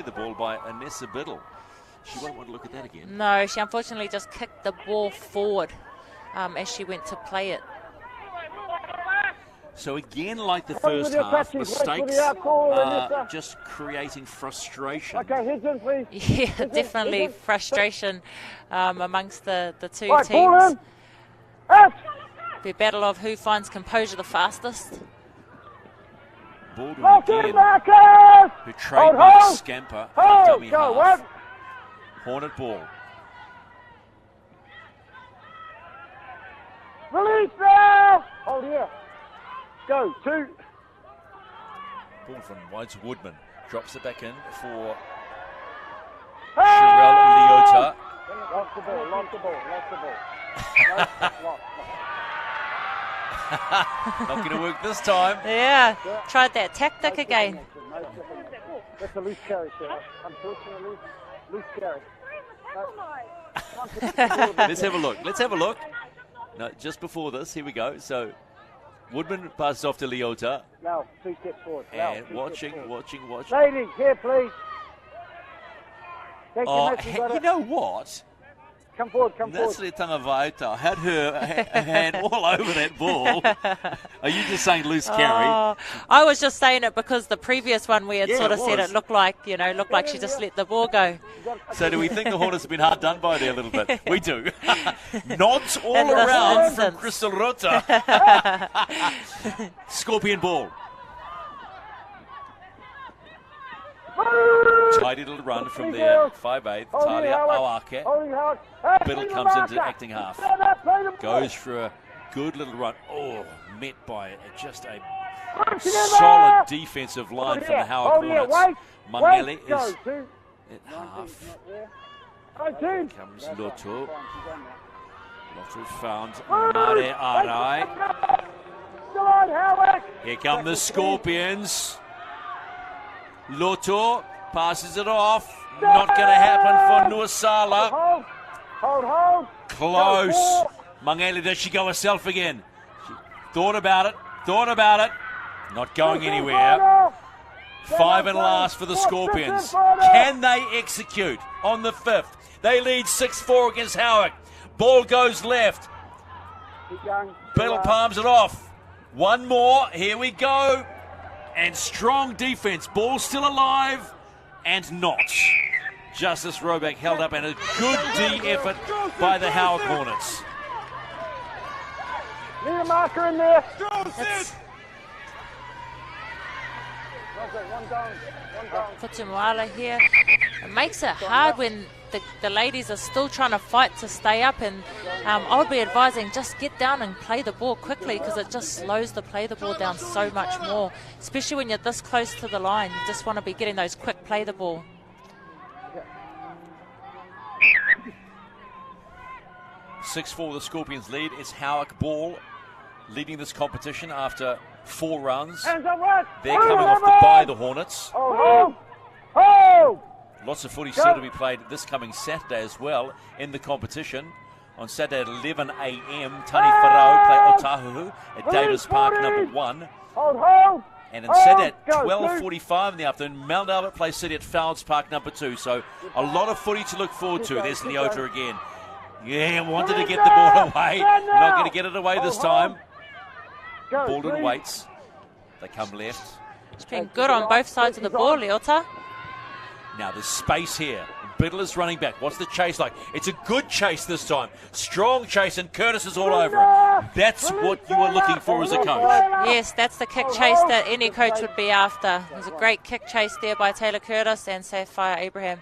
the ball by Anessa Biddle. She won't want to look at that again.
No, she unfortunately just kicked the ball forward as she went to play it.
So again, like the first half, mistakes just creating frustration.
Okay, heads in, please.
Yeah, definitely frustration amongst the two
Right,
teams.
ball in. Out.
The battle of who finds composure the fastest.
Baldwin
Lock in,
again,
Marcus.
who trademarks
Hold.
scamper
Hold.
dummy
Go,
half.
one.
Hornet ball.
Release now. Hold here. Go, 2.
Ball from White's Woodman. Drops it back in for
Hey!
Sherelle Leota.
Lock the ball, lock the ball, lock the ball.
Not going to work this time.
Yeah, tried that tactic again.
That's a loose carry, Sarah. Unfortunately, loose carry.
Let's have a look. Let's have a look. No, just before this, here we go. So Woodman passes off to Leota.
Now, 2 steps forward.
And watching.
Lady, here, please. Thank you, miss.
You know what?
Come forward, come forward.
Natalie Tangavaita had her hand all over that ball. Are you just saying loose carry?
I was just saying it because the previous one we had sort of said
was.
it looked like she just let the ball go.
So do we think the Hornets have been hard done by there a little bit? We do. Nods all
In this
around from
instance.
Crystal Rota. Scorpion ball. Tidy little run from there. 5'8", Talia Awake. Biddle comes into acting half. Goes for a good little run. Oh, met by just a solid defensive line from the Howard Hornets. Mangele is at half. Here comes Loto. Loto found Mare Arai. Here come the Scorpions. Loto passes it off. Not going to happen for Nuasala.
Hold.
Close. Mangele, does she go herself again? She thought about it. Not going anywhere. 5 and last for the Scorpions. Can they execute on the 5th? They lead 6-4 against Howick. Ball goes left. Biddle palms it off. One more. Here we go. And strong defense. Ball still alive and not. Justice Roback held up and a good D effort by the Howick Hornets.
Need a marker in there.
Futimuala here. It makes it hard when the ladies are still trying to fight to stay up, and I would be advising just get down and play the ball quickly, because it just slows the play the ball down so much more, especially when you're this close to the line. You just want to be getting those quick play the ball.
6-4 the Scorpions lead. It's Howick ball leading this competition after 4 rounds. They're coming off the bye, the Hornets. Lots of footy still to be played this coming Saturday as well in the competition. On Saturday at 11 a.m, Tani Wharau play Otahuhu at Davis Park number 1. And on Saturday at 12:45 in the afternoon, Mount Albert play City at Fowles Park number 2. So a lot of footy to look forward to. There's Leota again. Yeah, wanted to get the ball away. Not going to get it away this time. Baldwin waits. They come left.
It's been good on both sides of the ball, Leota.
Now there's space here. Biddle is running back. What's the chase like? It's a good chase this time. Strong chase, and Curtis is all over it. That's what you are looking for as a coach.
Yes, that's the kick chase that any coach would be after. There's a great kick chase there by Taylor Curtis and Sapphire Abraham.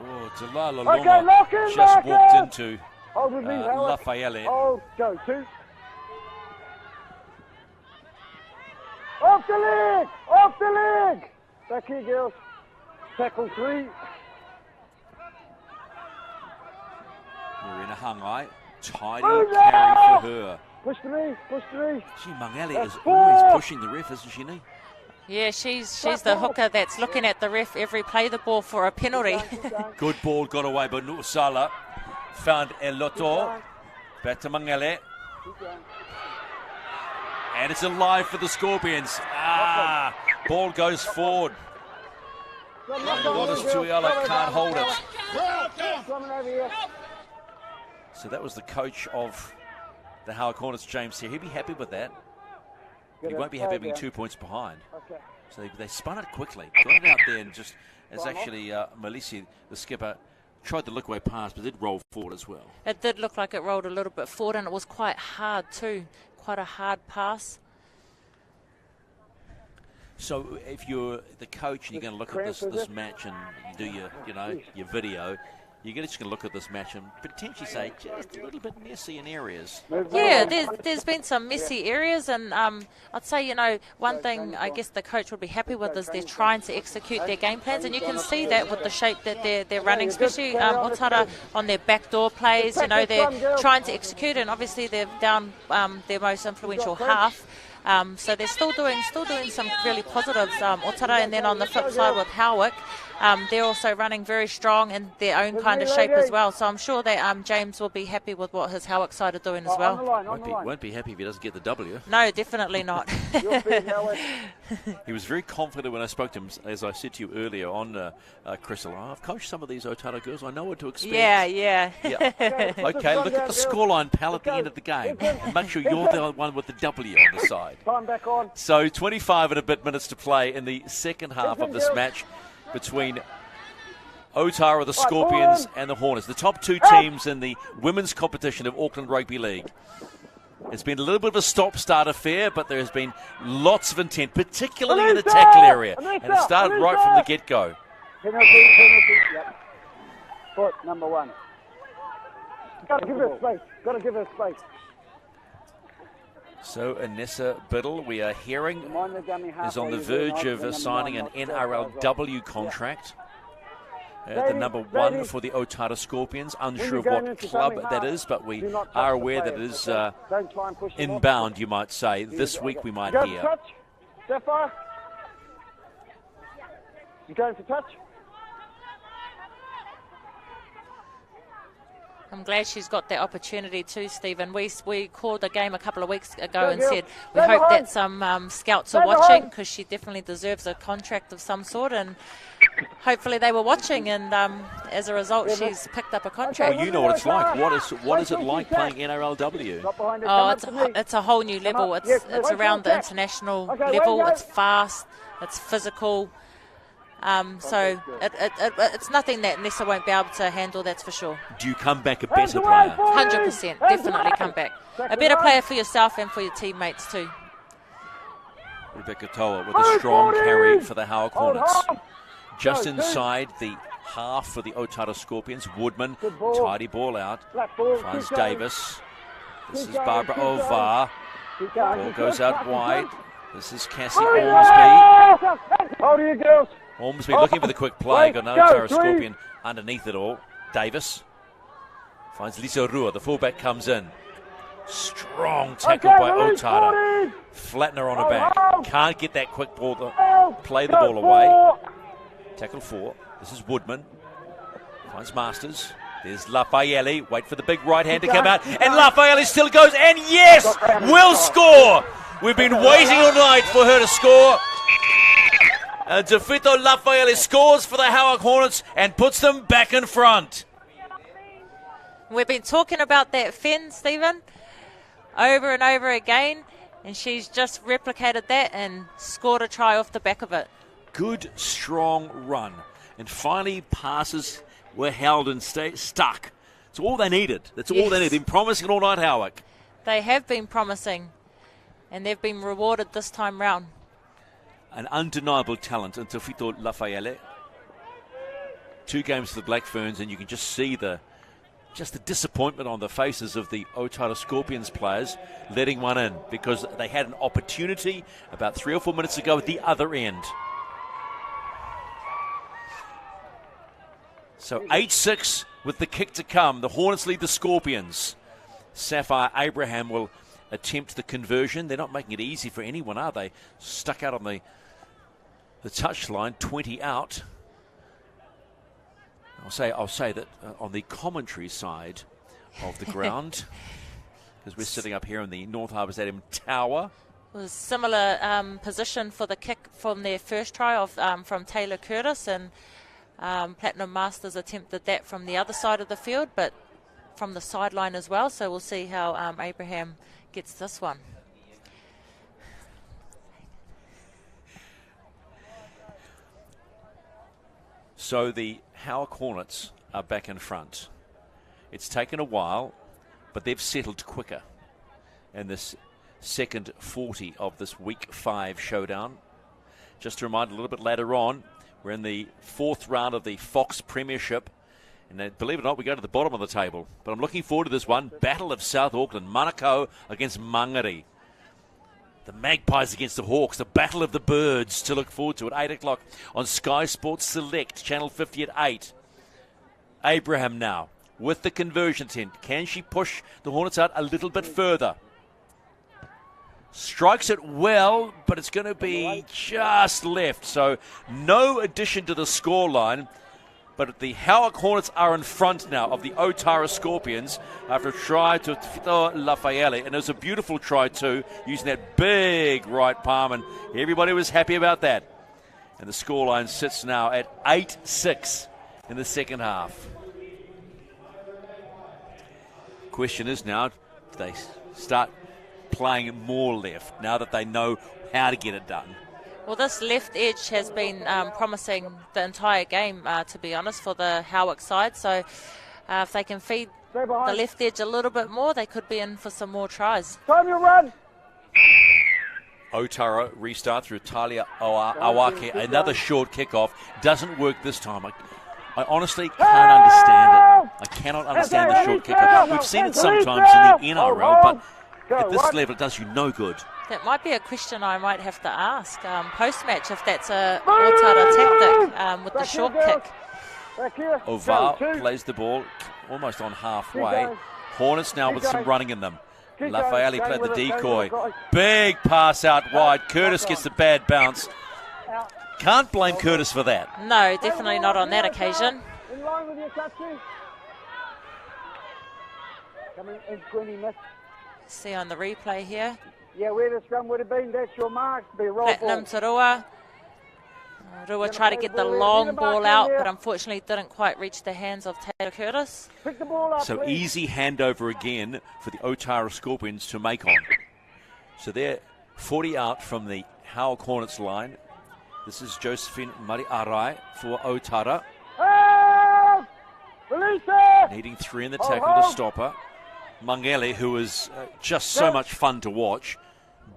Oh, Delilah Loma just walked into
Hold with me, Howick.
Lafayette.
Hold, go, 2. Off the leg! Off the leg! Back here, girls. Tackle 3.
Marina Hangai. Tidy carry for her.
Push to me, push to me.
Gee, Mangele is always pushing the ref, isn't she, Nee?
Yeah, she's the hooker that's looking at the ref every play the ball for a penalty.
Good ball got away by Nu'usala. Found Eloto. Back to Mangele. And it's alive for the Scorpions. Ball goes forward. Lotus Tuiala can't hold it. So that was the coach of the Howick Hornets, James here. He'd be happy with that. He won't be happy being 2 points behind. So they spun it quickly. Got it out there and just, as actually Malisi, the skipper, tried the look-away pass, but did roll forward as well.
It did look like it rolled a little bit forward, and it was quite hard too. Quite a hard pass.
So if you're the coach and you're going to look at this match and do your video, you're just going to look at this match and potentially say just a little bit messy in areas.
Yeah, there's been some messy areas, and I'd say, one thing I guess the coach would be happy with is they're trying to execute their game plans, and you can see that with the shape that they're running, especially Otara on their backdoor plays. They're trying to execute, and obviously they're down their most influential half. So they're still doing some really positives, Otara, and then on the flip side with Howick, they're also running very strong in their own kind of shape as well. So I'm sure that James will be happy with what his Howick side are doing as well.
Won't be happy if he doesn't get the W.
No, definitely not.
He was very confident when I spoke to him, as I said to you earlier on, Crystal. I've coached some of these Otara girls. I know what to expect.
Yeah.
Okay, look at the scoreline, pal, at the end of the game. And make sure you're the one with the W on the side.
Time back on.
So 25 and a bit minutes to play in the second half of this match between Otara, the Scorpions, and the Hornets. The top two teams in the women's competition of Auckland Rugby League. It's been a little bit of a stop-start affair, but there has been lots of intent, particularly in the tackle area. And it started right from the get-go.
Penalty, yep. Foot, number 1. Got to give her space.
So Anessa Biddle, we are hearing, is on the verge of signing an NRLW contract. The number 1 for the Otara Scorpions. Unsure of what club that is, but we are aware that it is inbound, you might say. This week we might hear.
Sapphire? You going for touch?
I'm glad she's got that opportunity too, Stephen. We called the game a couple of weeks ago and said we hope that some scouts are watching, because she definitely deserves a contract of some sort, and hopefully they were watching, and as a result she's picked up a contract.
Well, you know what it's like. What is it like playing NRLW?
Oh, it's a whole new level. It's around the international level. It's fast. It's physical. So it's nothing that Nessa won't be able to handle, that's for sure.
Do you come back a better player?
100%, definitely come back. A better player for yourself and for your teammates too.
Rebecca Toa with a strong carry for the Howick Hornets. Just inside the half for the Otara Scorpions. Woodman, tidy ball out. Finds Davis. This is Barbara Ovar. Ball goes out wide. This is Cassie Ormsby.
Hold you girls.
Ormsby looking for the quick play. Got an Otara Scorpion underneath it all. Davis finds Lisa Rua. The fullback comes in. Strong tackle by Otara. Flattener on her back. Can't get that quick ball to play the ball away. Tackle 4. This is Woodman. Finds Masters. There's Lafayette. Wait for the big right hand to come out. And Lafayette still goes. And yes, will score. We've been waiting all night for her to score. And Tefito Lafayette scores for the Howick Hornets and puts them back in front.
We've been talking about that Finn, Stephen, over and over again, and she's just replicated that and scored a try off the back of it.
Good, strong run. And finally, passes were held and stuck. It's all they needed. That's all they needed. They've been promising all night, Howick.
They have been promising, and they've been rewarded this time round.
An undeniable talent in Tefito Lafayette. 2 games for the Black Ferns, and you can just see the just the disappointment on the faces of the Otara Scorpions players letting one in, because they had an opportunity about 3 or 4 minutes ago at the other end. So 8-6 with the kick to come. The Hornets lead the Scorpions. Sapphire Abraham will attempt the conversion. They're not making it easy for anyone, are they? Stuck out on the touchline, 20 out. I'll say that on the commentary side of the ground, because we're sitting up here in the North Harbour Stadium tower.
It was similar position for the kick from their first try of from Taylor Curtis, and Platinum Masters attempted that from the other side of the field, but from the sideline as well. So we'll see how Abraham gets this one.
So the Howick Hornets are back in front. It's taken a while, but they've settled quicker in this second 40 of this Week 5 showdown. Just to remind, a little bit later on, we're in the 4th round of the Fox Premiership. And believe it or not, we go to the bottom of the table. But I'm looking forward to this one. Battle of South Auckland. Manukau against Mangere. The Magpies against the Hawks. The Battle of the Birds to look forward to at 8 o'clock on Sky Sports Select, Channel 50 at 8. Abraham now with the conversion attempt. Can she push the Hornets out a little bit further? Strikes it well, but it's going to be just left. So no addition to the scoreline. But the Howick Hornets are in front now of the Otara Scorpions after a try to Fito Lafayette. And it was a beautiful try too, using that big right palm, and everybody was happy about that. And the scoreline sits now at 8-6 in the second half. Question is now, do they start playing more left now that they know how to get it done?
Well, this left edge has been promising the entire game, to be honest, for the Howick side. So if they can feed the left edge a little bit more, they could be in for some more tries.
Time you run!
Otara restart through Talia Awake. Another short kickoff. Doesn't work this time. I honestly can't understand it. I cannot understand the short kickoff. We've seen it sometimes in the NRL, but at this level it does you no good.
That might be a question I might have to ask post-match, if that's a Otara tactic with the short kick.
Oval plays the ball almost on halfway. Hornets now with some running in them. Lafayette played the decoy. Big pass out wide. Curtis gets the bad bounce. Can't blame Curtis for that.
No, definitely not on that occasion.
In line with your touches. Coming in 20 minutes.
See on the replay here.
Yeah, where the scrum would have been, that's your mark. Be roll
Platinum to Rua. Rua tried to get the long ball out, but unfortunately didn't quite reach the hands of Taylor Curtis.
Pick the ball up,
so
please.
Easy handover again for the Otara Scorpions to make on. So they're 40 out from the Howick Hornets line. This is Josephine Mariarai for Otara. Needing 3 in the tackle to stop her. Mangele, who is just so much fun to watch,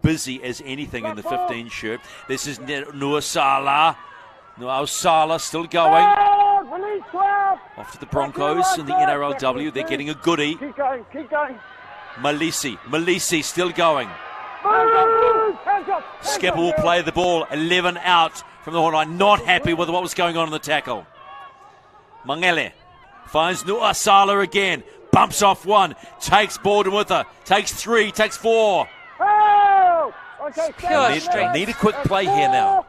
busy as anything in the 15 shirt. This is Nuasala. Nuasala still going. Off to the Broncos in the NRLW. They're getting a goodie.
Keep going, keep going.
Malisi still going. Skepper will play the ball. 11 out from the Hornet. Not happy with what was going on in the tackle. Mangele finds Nuasala again. Bumps off 1, takes Borden with her, takes 3, takes 4.
Pure strength.
Need a quick play here now.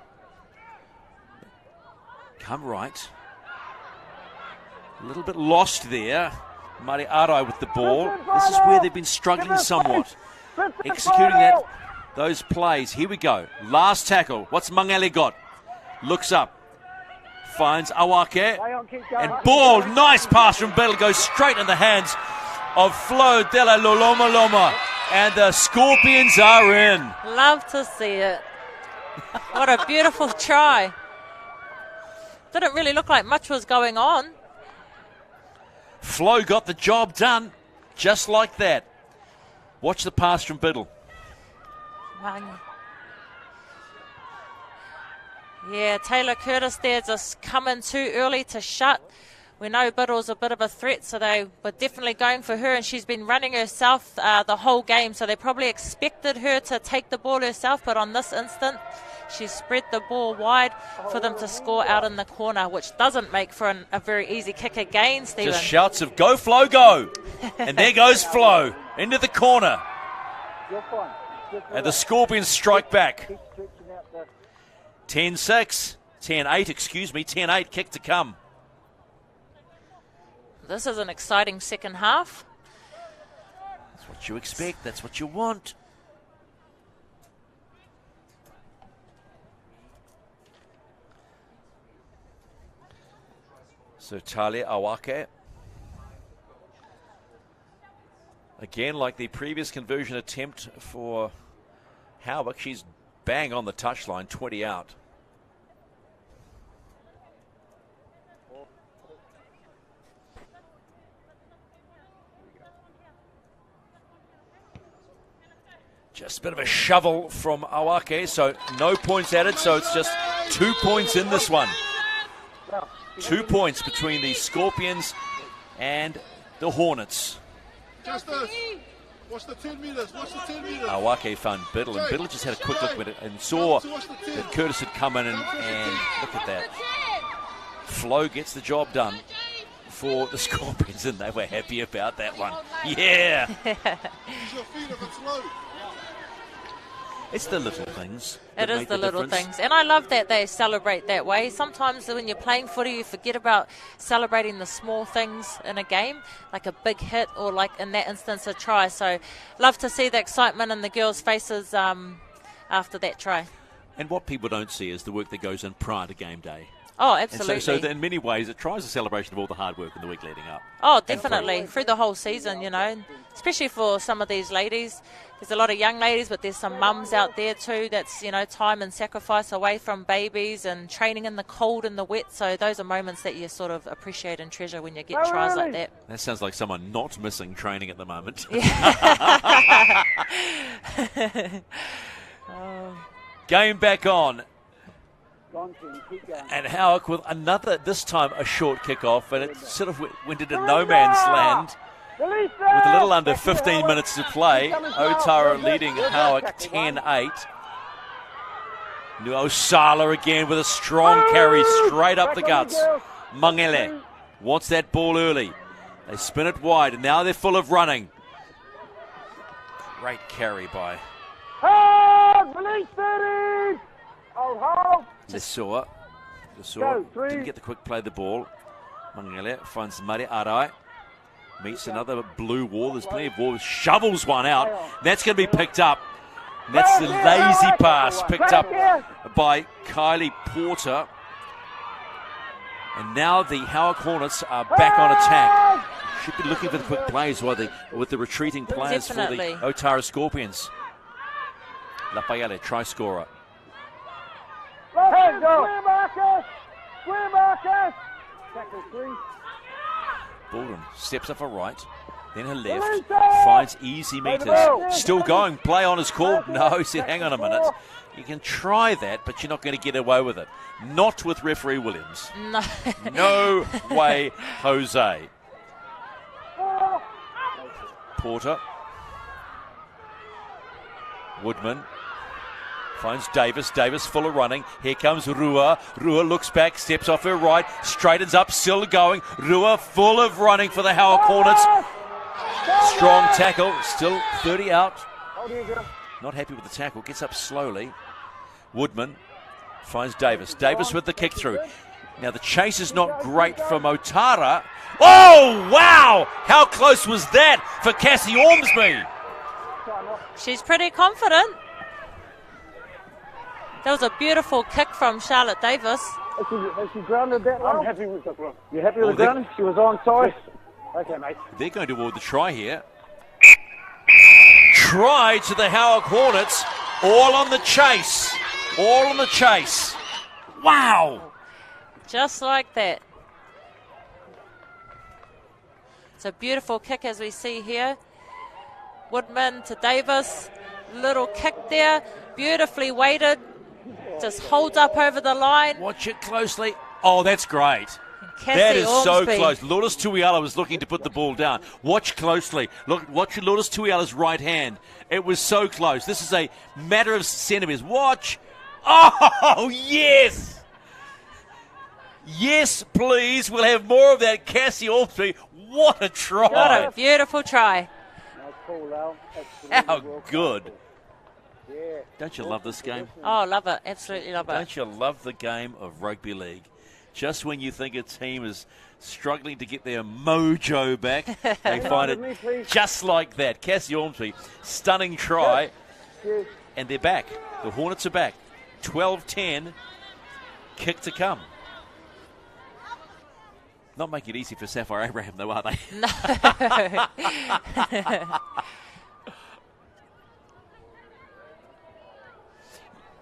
Come right. A little bit lost there. Mari Arai with the ball. This is where they've been struggling somewhat. Executing those plays. Here we go. Last tackle. What's Mangele got? Looks up. Finds Awake, and ball, nice pass from Biddle, goes straight in the hands of Flo Della Loma, and the Scorpions are in.
Love to see it. What a beautiful try. Didn't really look like much was going on.
Flo got the job done, just like that. Watch the pass from Biddle.
Yeah, Taylor Curtis there just coming too early to shut We know Biddle's a bit of a threat, so they were definitely going for her, and she's been running herself the whole game, so they probably expected her to take the ball herself, but on this instant, she spread the ball wide for them to score out in the corner, which doesn't make for a very easy kick again, Stephen.
Just shouts of go, Flo, go. And there goes Flo into the corner. And the Scorpions strike back. 10-6. 10-8, excuse me. 10-8, kick to come.
This is an exciting second half.
That's what you expect. That's what you want. So Talia Awake. Again, like the previous conversion attempt for Howick, she's bang on the touchline, 20 out. Just a bit of a shovel from Awake, so no points added, so it's just 2 points in this one. 2 points between the Scorpions and the Hornets.
Justice, watch the 10 metres, watch the 10 metres.
Awake found Biddle, and Biddle just had a quick look at it and saw that Curtis had come in and look at that. Flo gets the job done for the Scorpions, and they were happy about that one. Yeah! It's the little things.
It is the little things. And I love that they celebrate that way. Sometimes when you're playing footy, you forget about celebrating the small things in a game, like a big hit or like in that instance a try. So love to see the excitement in the girls' faces after that try.
And what people don't see is the work that goes in prior to game day.
Oh, absolutely.
And so in many ways, it tries a celebration of all the hard work in the week leading up.
Oh, definitely. Through the whole season, you know, especially for some of these ladies. There's a lot of young ladies, but there's some mums out there too that's, you know, time and sacrifice away from babies and training in the cold and the wet. So those are moments that you sort of appreciate and treasure when you get tries like that.
That sounds like someone not missing training at the moment.
Yeah.
Game back on. And Howick with another, this time a short kickoff, and it sort of went into no man's land. With a little under 15 minutes to play, Otara leading Howick 10-8. Nuosala again with a strong carry straight up the guts. Mangele wants that ball early. They spin it wide, and now they're full of running. Great carry by Lesua. Didn't get the quick play of the ball. Mangele finds Mari Arai. Meets another blue wall. There's plenty of walls. Shovels one out. That's going to be picked up. And that's the lazy pass picked up by Kylie Porter. And now the Howick Hornets are back on attack. Should be looking for the quick plays with the retreating players
Definitely.
for the Otara Scorpions. Lafayette, try scorer. Baldwin steps up her right, then her left, finds easy meters. Still going, play on his call. No, he said, hang on a minute. You can try that, but you're not going to get away with it. Not with referee Williams.
No.
No way, Jose. Porter. Woodman. Finds Davis. Davis full of running. Here comes Rua. Rua looks back, steps off her right, straightens up, still going. Rua full of running for the Howick Hornets. Strong tackle, still 30 out. Not happy with the tackle, gets up slowly. Woodman finds Davis. Davis with the kick through. Now the chase is not great from Otara. Oh, wow! How close was that for Cassie Ormsby?
She's pretty confident. That was a beautiful kick from Charlotte Davis.
Has she grounded that well? I'm happy with that one. You happy with the grounding? She was on side? Okay, mate.
They're going toward the try here. Try to the Howick Hornets. All on the chase. All on the chase. Wow.
Just like that. It's a beautiful kick as we see here. Woodman to Davis. Little kick there. Beautifully weighted. Just holds up over the line.
Watch it closely. Oh, that's great. That is so
Ormsby.
close. Lourdes Tuiala was looking to put the ball down. Watch closely. Watch Lourdes Tuiala's right hand. It was so close. This is a matter of centimetres. Watch. Oh, yes. Yes, please. We'll have more of that. Cassie Ormsby. What a try.
What a beautiful try.
How good. Don't you love this game?
Oh, love it. Absolutely love it.
Don't you love the game of rugby league? Just when you think a team is struggling to get their mojo back, they find it just like that. Cassie Ormsby, stunning try, and they're back. The Hornets are back. 12-10, kick to come. Not making it easy for Sapphire Abraham, though, are they?
No.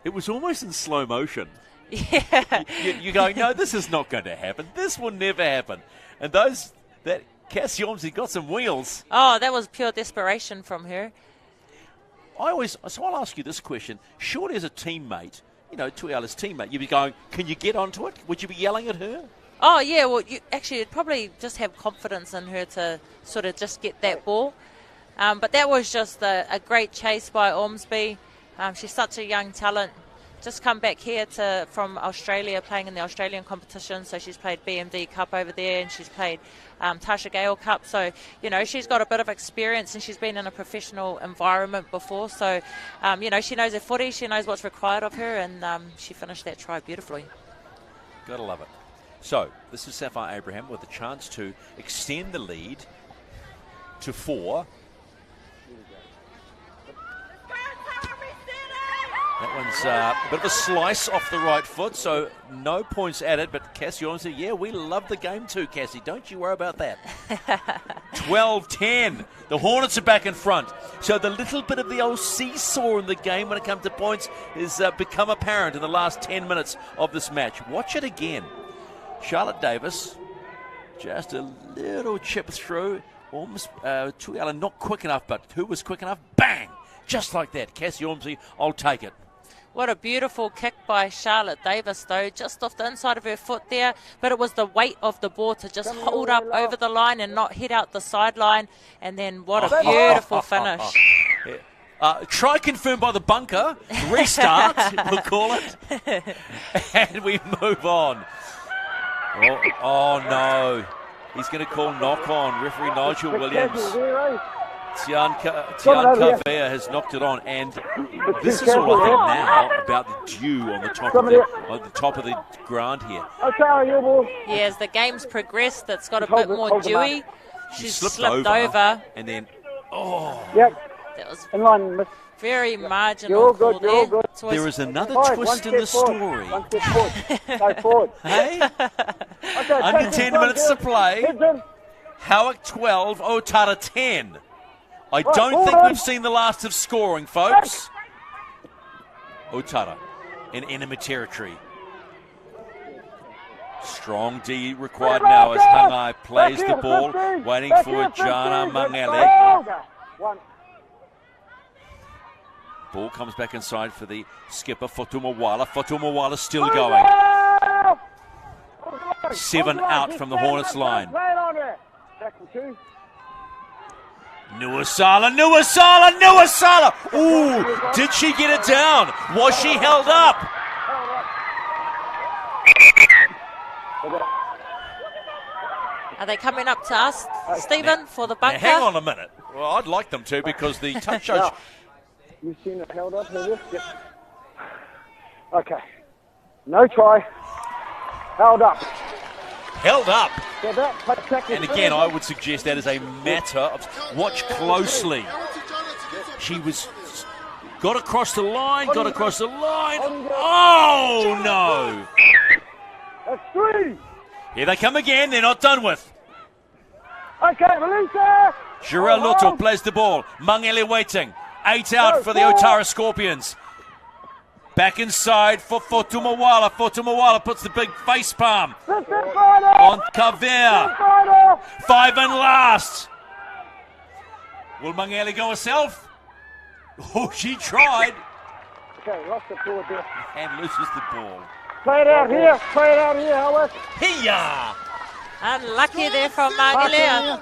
It was almost in slow motion.
Yeah.
You're going, no, this is not going to happen. This will never happen. And that Cassie Ormsby got some wheels.
Oh, that was pure desperation from her.
So I'll ask you this question. Surely as a teammate, Tuiala's teammate, you'd be going, can you get onto it? Would you be yelling at her?
Oh, yeah, well, you'd probably just have confidence in her to sort of just get that ball. But that was just a great chase by Ormsby. She's such a young talent. Just come back here from Australia, playing in the Australian competition. So she's played BMD Cup over there, and she's played Tasha Gale Cup. So, she's got a bit of experience, and she's been in a professional environment before. So, she knows her footy, she knows what's required of her, and she finished that try beautifully.
Gotta love it. So, this is Sapphire Abraham with a chance to extend the lead to 4. That one's a bit of a slice off the right foot, so no points added. But Cassie Ormsby, yeah, we love the game too, Cassie. Don't you worry about that. 12-10. The Hornets are back in front. So the little bit of the old seesaw in the game when it comes to points has become apparent in the last 10 minutes of this match. Watch it again. Charlotte Davis, just a little chip through. Almost Tuiala not quick enough, but who was quick enough? Bang! Just like that. Cassie Ormsby, I'll take it.
What a beautiful kick by Charlotte Davis, though, just off the inside of her foot there. But it was the weight of the ball to just hold up over the line and not hit out the sideline. And then what a beautiful finish.
Try confirmed by the bunker. Restart, we'll call it. And we move on. Oh no. He's going to call knock on. Referee Nigel Williams. Tian Kavea has knocked it on, and this is all I think now about the dew on the top of the ground here.
Yeah, as the game's progressed, it's got a bit more dewy. She's slipped over.
And then,
that was
in line, miss.
Very marginal call there.
There is another twist in the story.
Go forward.
Hey? Under 10 minutes to play. Howick 12, Otara 10. I don't think we've seen the last of scoring, folks. Otara in enemy territory. Strong D required now as Hangai plays the ball, waiting for Jana Mangele. Ball comes back inside for the skipper, Fotumawala. Fotumawala still going. 7 out from the Hornets line. Nuasala. Ooh, did she get it down? Was she held up?
Are they coming up to us, Stephen, for the bunker?
Now, hang on a minute. Well, I'd like them to, because the touch judge...
You've seen it held up, have you? Yep. Okay. No try. Held up.
Held up. And again, I would suggest that is a matter of... Watch closely. She was... Got across the line. Oh, no.
That's 3.
Here they come again. They're not done with.
Okay, release her.
Jarell Lutto plays the ball. Mangele waiting. 8 out for the Otara Scorpions. Back inside for Fotumawala. Fotumawala puts the big face palm on Kavea. 5 and last. Will Mangele go herself? Oh, she tried.
Okay, lost the ball there.
And loses the ball.
Play it out here, Howick.
Hiya!
Unlucky there from Magile. I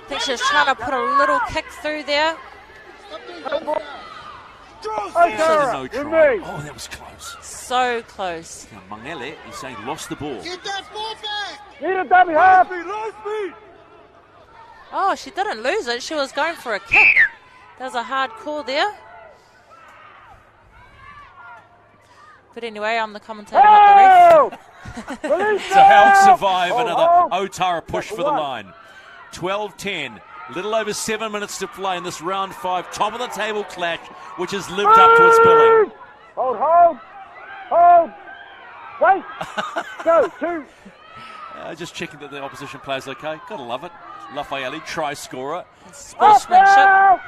think she was trying to put a little kick through there.
Otara, no try. Oh, that was close.
So close.
Now, Mangele is saying lost the ball.
Get that ball back! Need a dummy half!
Oh, she didn't lose it. She was going for a kick. That was a hard call there. But anyway, I'm the commentator, not the ref.
So Howick survive another Otara push for the line. 12-10. Little over 7 minutes to play in this round 5 top of the table clash, which has lived up to its billing.
Hold. Wait. Go, 2.
Just checking that the opposition player's okay. Gotta love it. Lafayette, try scorer.
Sportsmanship.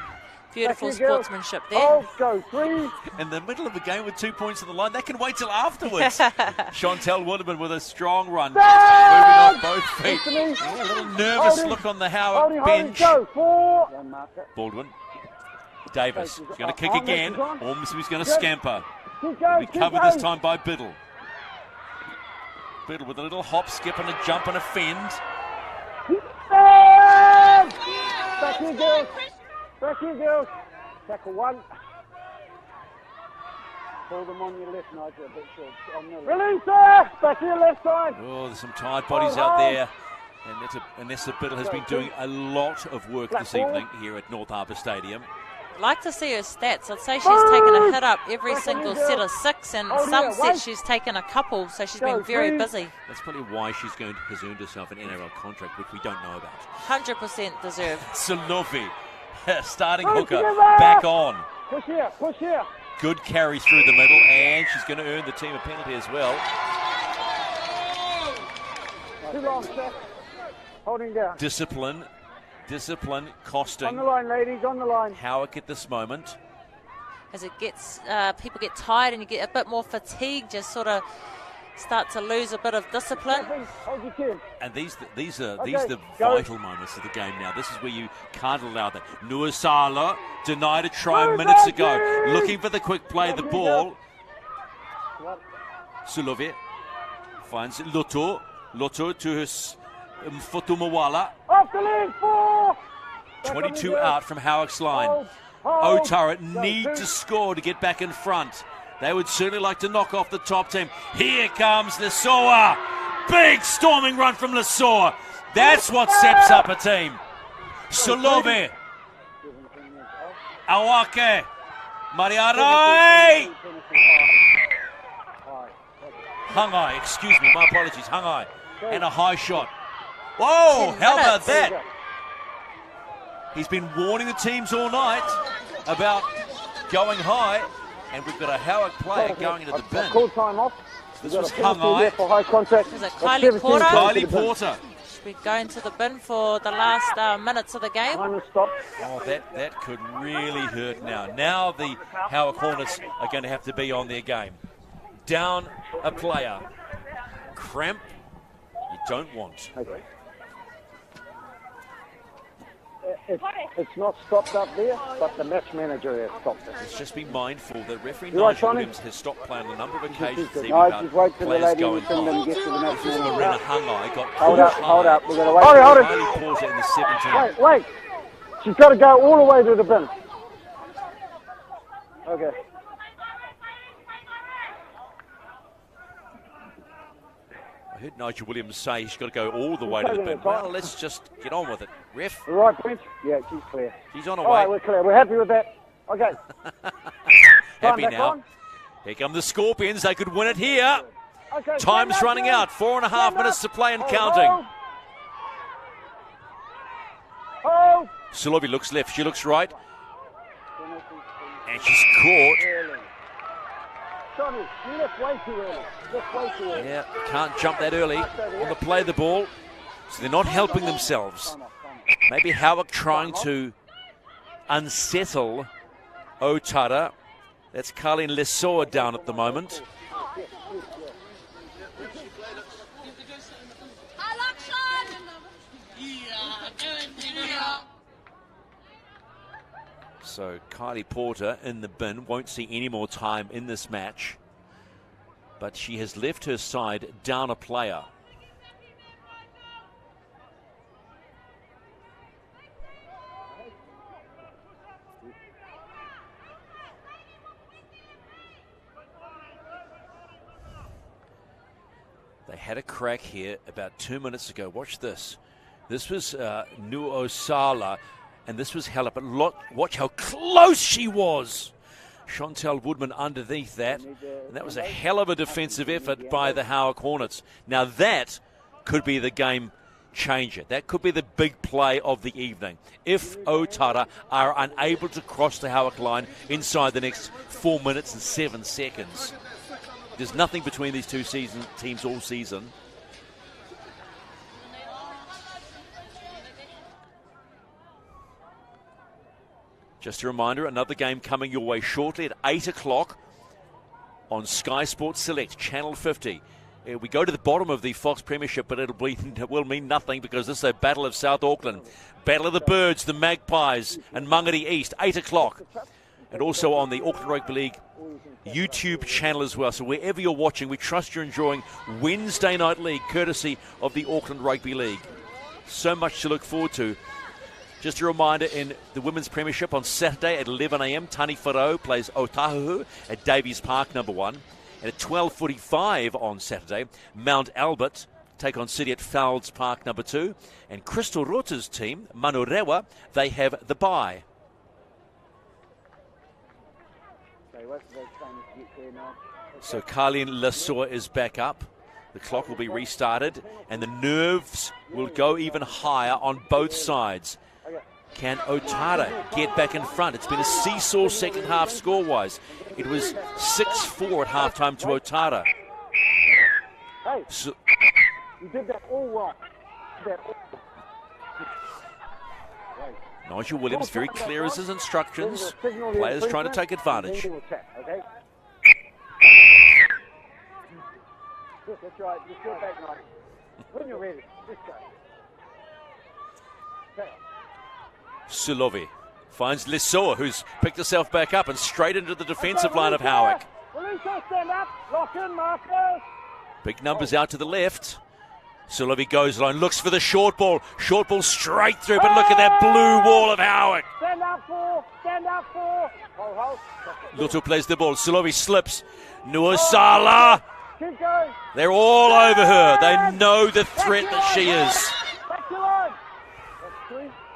Beautiful sportsmanship there.
Go, 3.
In the middle of the game with 2 points on the line, that can wait till afterwards. Chantel Wooderman with a strong run. Moving off both feet. A little nervous look on the Howick bench.
Go, 4.
Baldwin. Davis. He's going to kick again. Almost he's going to scamper. Be covered this time by Biddle. Biddle with a little hop, skip and a jump and a fend.
Back here, girls. Back here, girls. Tackle 1. Pull them on your left, Nigel. A bit short. Release her! Back here, left side.
Oh, there's some tired bodies out there. And Vanessa Biddle has been doing a lot of work this evening here at North Harbour Stadium.
I'd like to see her stats. I'd say she's taken a hit up every single set of 6, and some sets she's taken a couple, so she's been very busy.
That's probably why has earned herself an NRL contract, which we don't know about.
100% deserved.
Salovi, starting hooker, back on.
Push here.
Good carry through the middle, and she's going to earn the team a penalty as well.
Too long, Seth. Holding down.
Discipline costing.
On the line, ladies, on the line.
Howick at this moment.
As it gets, people get tired and you get a bit more fatigue, just sort of start to lose a bit of discipline.
And these are the vital moments of the game now. This is where you can't allow that. Nuasala denied a try minutes ago. Looking for the quick play of the ball. Sulovie finds Loto to his Mfutumawala.
Off the leg, 4.
22 out from Howick's line. Otara need to score to get back in front. They would certainly like to knock off the top team. Here comes Lesoa. Big storming run from Lesoa. That's what sets up a team. Sulove. Awake. Mariarai. Hangai, excuse me, my apologies. Hangai. And a high shot. Whoa, how about that? He's been warning the teams all night about going high, and we've got a Howick player going into the bin.
Call time off.
This was Hangai.
For high contact.
Is it Kylie Porter?
Kylie Porter.
Should be going to the bin for the last minutes of the game.
Oh, that could really hurt now. Now the Howick Hornets are going to have to be on their game. Down a player. Cramp you don't want.
Okay. It's not stopped up there, but the match manager has stopped it.
Let's just be mindful that referee
You're right,
Nigel
Sonny.
Williams has stopped playing on a number of occasions.
Just
Even about
just wait till the
players
lady
going
and them
high.
get to the match
This is
manager.
Marina Hangai got
Hold up. We're going to wait.
Hold it. Porter in the 17.
Wait. She's got to go all the way to the bin. Okay.
I heard Nigel Williams say he's got to go all the way to the bin. Well, let's just get on with it. Ref.
Right, Brent? Yeah, she's clear.
She's on her
All
way.
right, we're clear. We're happy with that. Okay.
Happy
back
now.
on.
Here come the Scorpions. They could win it here.
Okay,
Time's running out. 4.5 minutes to play and counting.
Hold.
Sulovi looks left. She looks right. And she's caught.
Sonny, you left way too early.
Yeah, can't jump that early on the play of the ball. So they're not helping themselves. Maybe Howick trying to unsettle Otara. That's Carlene Lesoa down at the moment. So Kylie Porter in the bin, won't see any more time in this match. But she has left her side down a player. They had a crack here about 2 minutes ago. Watch this. This was Nuosala, and this was held up. But watch how close she was. Chantel Woodman underneath that. And that was a hell of a defensive effort by the Howick Hornets. Now that could be the game changer. That could be the big play of the evening. If Otara are unable to cross the Howick line inside the next 4 minutes and 7 seconds. There's nothing between these two teams all season. Just a reminder, another game coming your way shortly at 8 o'clock on Sky Sports Select, Channel 50. We go to the bottom of the Fox Premiership, but it will mean nothing because this is a Battle of South Auckland. Battle of the Birds, the Magpies, and Mangere East, 8 o'clock. And also on the Auckland Rugby League YouTube channel as well. So wherever you're watching, we trust you're enjoying Wednesday Night League, courtesy of the Auckland Rugby League. So much to look forward to. Just a reminder, in the Women's Premiership on Saturday at 11 a.m, Tani Wharau plays Otahuhu at Davies Park, number 1. And at 12:45 on Saturday, Mount Albert take on City at Fowles Park, number 2. And Crystal Rota's team, Manurewa, they have the bye. So Carlene Lesoa is back up. The clock will be restarted, and the nerves will go even higher on both sides. Can Otara get back in front? It's been a seesaw second half score-wise. It was 6-4 at halftime to Otara.
Hey, you did that all right.
Nigel Williams very clear as his instructions. Players trying to take advantage.
That's right. Just go back, Nigel. When you're ready, just go. Okay.
Sulovi finds Lesoa, who's picked herself back up and straight into the defensive line of Howick.
Stand up. Lock in, Marcus.
Big numbers out to the left. Sulovi goes line, looks for the short ball. Short ball straight through, but look at that blue wall of Howick.
Stand up for.
Luto plays the ball. Sulovi slips. Nuosala.
Keep going.
They're all over her. They know the threat that she is.
Back to line.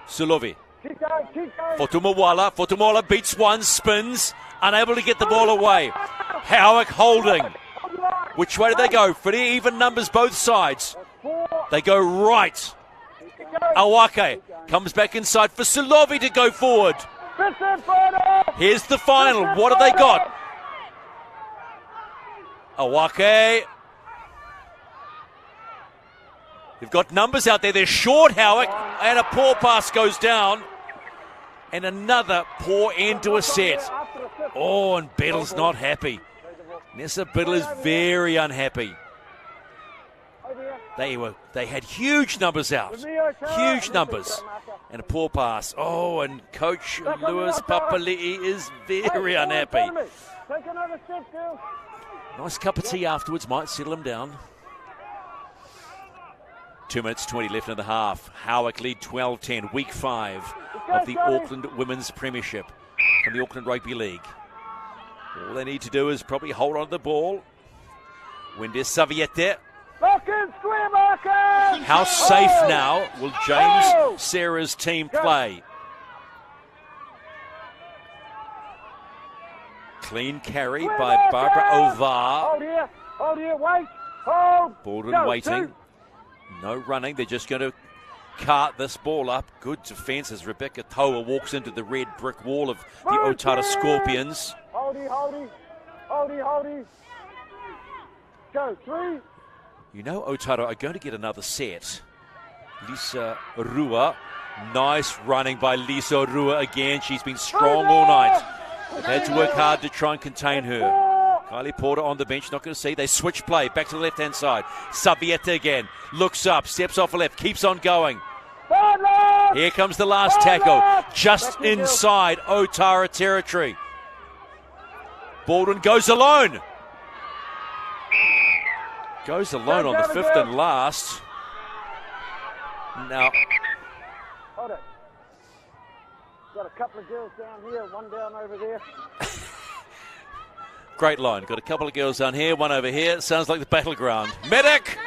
Sulovi.
Keep going.
Fotumawala beats one, spins, unable to get the ball away. Howick holding. Which way do they go? Pretty even numbers both sides. They go right. Awake comes back inside for Sulovi to go forward. Here's the final. What have they got? Awake. They've got numbers out there. They're short, Howick, and a poor pass goes down. And another poor end to a set. Oh, and Biddle's not happy. Nessa Biddle is very unhappy. They had huge numbers out. Huge numbers. And a poor pass. Oh, and Coach Lewis Papali'i is very unhappy. Nice cup of tea afterwards might settle him down. 2 minutes 20 left in the half. Howick lead 12-10, week 5 of the Auckland Women's Premiership from the Auckland Rugby League. All they need to do is probably hold on to the ball. Wendy Saviete. How safe now will James Sarah's team play? Clean carry by Barbara Ovar.
Hold here, wait. Hold.
Baldwin waiting. No running. They're just going to cart this ball up. Good defence as Rebecca Toa walks into the red brick wall of the Otara Scorpions.
Holdy. Go, 3.
You know Otara are going to get another set. Lisa Rua. Nice running by Lisa Rua again. She's been strong all night. They've had to work hard to try and contain her. Kylie Porter on the bench, not going to see. They switch play, back to the left-hand side. Savieta again, looks up, steps off the left, keeps on going. Here comes the last tackle, just inside Otara territory. Baldwin goes alone. Goes alone on the 5th and last. Now,
hold it. Got a couple of girls down here, one down over there.
great line. Got a couple of girls down here, one over here. Sounds like the battleground. Medic!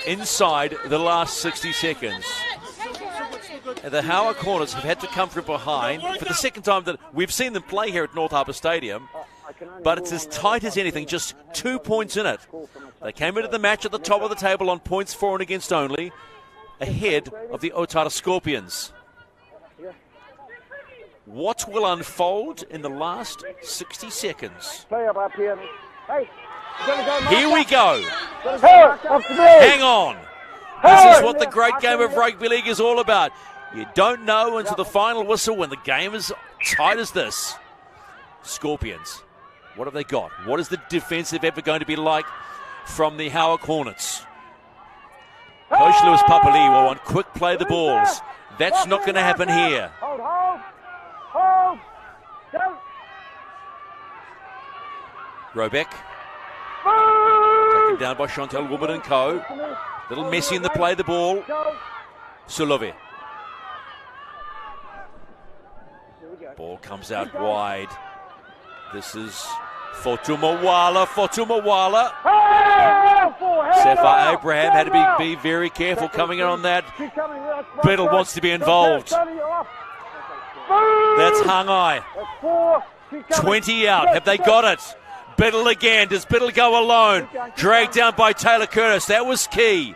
inside the last 60 seconds. And the Howick Hornets have had to come from behind for the second time that we've seen them play here at North Harbour Stadium. But it's as tight as anything, just 2 points in it. They came into the match at the top of the table on points for and against only, ahead of the Otara Scorpions. What will unfold in the last 60 seconds? Here we go. Hang on. This is what the great game of rugby league is all about. You don't know until the final whistle when the game is tight as this. Scorpions, what have they got? What is the defensive effort going to be like from the Howick Hornets? Coach Lewis Papali will want quick play the balls. That's not going to happen here. Robeck. Taken down by Chantal Woodman and co. Little messy in the play the ball. Sulove. Ball comes out wide. This is Fotumawala. Sapphire Abraham had to be very careful coming in on that. Biddle wants to be involved. That's Hangai. 20 out. Have they got it? Biddle again. Does Biddle go alone? Dragged down by Taylor Curtis. That was key.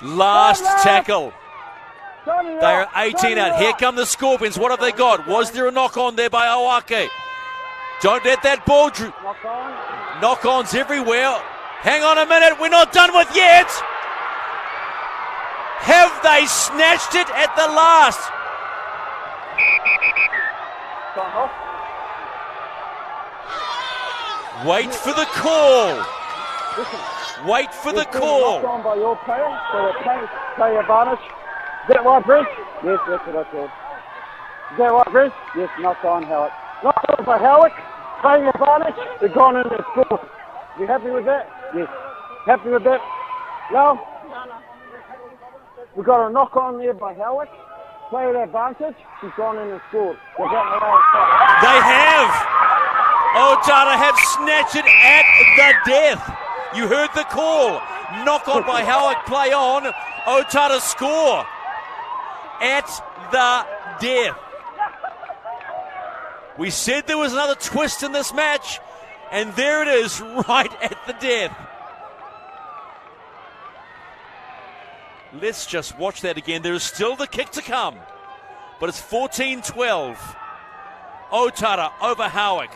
Last tackle. They are 18 out. Here come the Scorpions. What have they got? Was there a knock-on there by Awake? Don't let that ball... Knock-ons everywhere. Hang on a minute. We're not done with yet. Have they snatched it at the last? Wait for the call. Wait for the call.
By your player, so it play advantage. Is that right, Bruce? Yes, that's what I said. Is that right, Bruce? Yes, knock on Howick. Knock on by Howick, playing advantage. They've gone in and scored. You happy with that? Yes. Happy with that? No? We've got a knock on there by Howick. Play at advantage. She's gone in and scored.
They have. Otara have snatched it at the death. You heard the call. Knock on by Howick, play on. Otara score at the death. We said there was another twist in this match, and there it is, right at the death. Let's just watch that again. There is still the kick to come, but it's 14-12. Otara over Howick.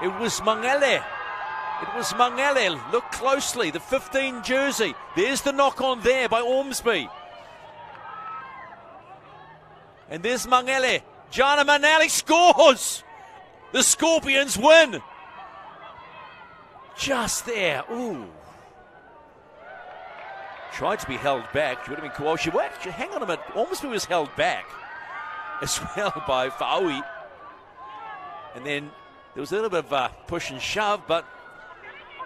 It was Mangele. It was Mangele. Look closely. The 15 jersey. There's the knock on there by Ormsby. And there's Mangele. Jana Manali scores. The Scorpions win. Just there. Ooh. Tried to be held back. She would have been cool. Hang on a minute. Ormsby was held back as well by Fa'aui. And then there was a little bit of push and shove, but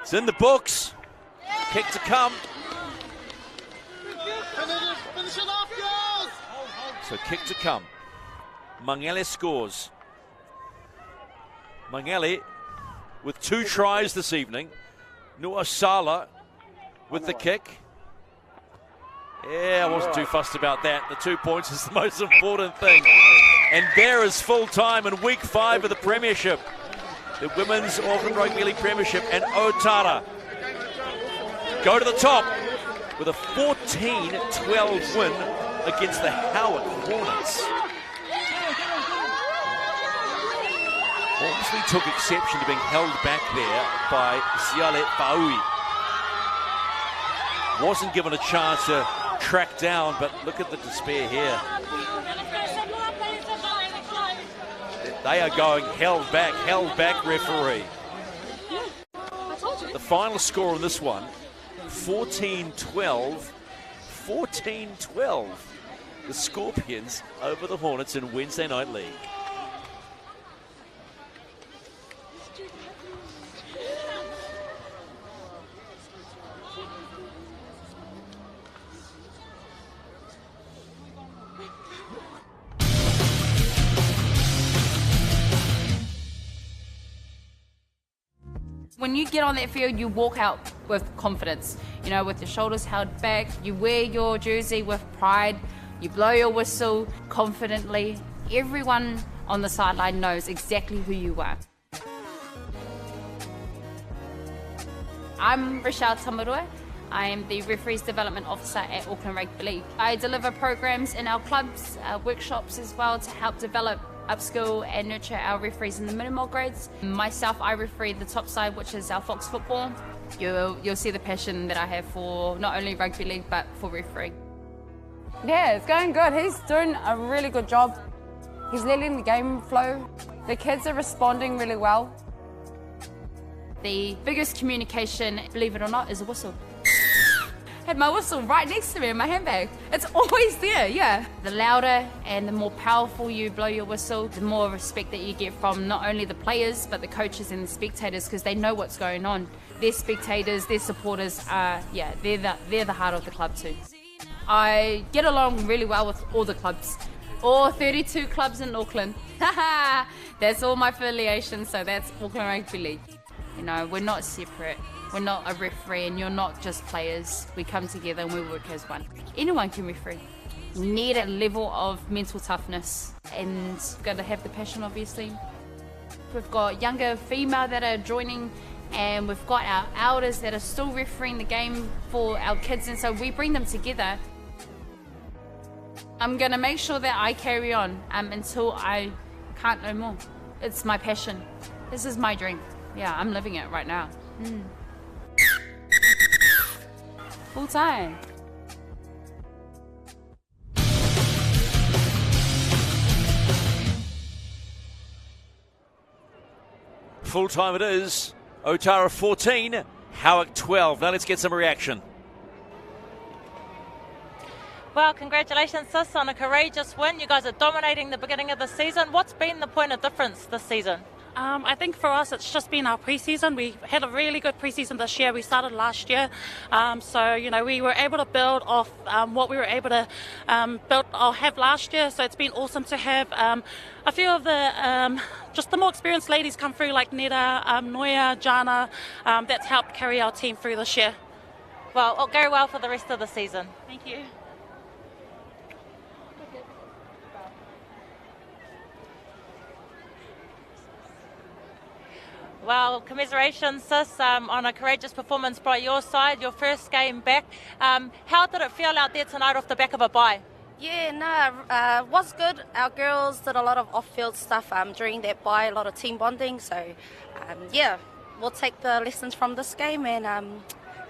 it's in the books. Kick to come. So kick to come. Mangele scores. Mangele with 2 tries this evening. Noah Sala with the kick. Yeah, I wasn't too fussed about that. The 2 points is the most important thing. And there is full time in week 5 of the Premiership. The Women's Auckland Rugby League Premiership, and Otara go to the top with a 14-12 win against the Howick Hornets. Ormsby took exception to being held back there by Siale Fa'aui. Wasn't given a chance to track down, but look at the despair here. They are going held back, referee. The final score on this one, 14-12. 14-12. The Scorpions over the Hornets in Wednesday Night League.
When you get on that field, you walk out with confidence, you know, with your shoulders held back. You wear your jersey with pride. You blow your whistle confidently. Everyone on the sideline knows exactly who you are. I'm Rochelle Tamarua. I am the Referees Development Officer at Auckland Rugby League. I deliver programs in our clubs, workshops as well, to help develop, upskill and nurture our referees in the minimal grades. Myself, I referee the top side, which is our Fox football. You'll see the passion that I have for not only rugby league but for refereeing.
Yeah, it's going good. He's doing a really good job. He's letting the game flow. The kids are responding really well.
The biggest communication, believe it or not, is a whistle. Had my whistle right next to me in my handbag. It's always there, yeah. The louder and the more powerful you blow your whistle, the more respect that you get from not only the players, but the coaches and the spectators, because they know what's going on. Their spectators, their supporters are, yeah, they're the heart of the club too. I get along really well with all the clubs. All 32 clubs in Auckland. That's all my affiliations, so that's Auckland Rugby League. You know, we're not separate. We're not a referee and you're not just players. We come together and we work as one. Anyone can referee. You need a level of mental toughness and you've got to have the passion, obviously. We've got younger female that are joining and we've got our elders that are still refereeing the game for our kids, and so we bring them together. I'm going to make sure that I carry on until I can't no more. It's my passion. This is my dream. Yeah, I'm living it right now. Full time.
Full time it is. Otara 14, Howick 12. Now let's get some reaction.
Well, congratulations, sis, on a courageous win. You guys are dominating the beginning of the season. What's been the point of difference this season?
I think for us it's just been our pre-season. We had a really good pre-season this year. We started last year. So, you know, we were able to build off what we were able to have last year. So it's been awesome to have a few of the just the more experienced ladies come through, like Neda, Noya, Jana. That's helped carry our team through this year.
Well, it'll go well for the rest of the season.
Thank you.
Well, commiserations, sis, on a courageous performance by your side, your first game back. How did it feel out there tonight off the back of a bye?
Yeah, no, was good. Our girls did a lot of off-field stuff during that bye, a lot of team bonding. So, yeah, we'll take the lessons from this game and,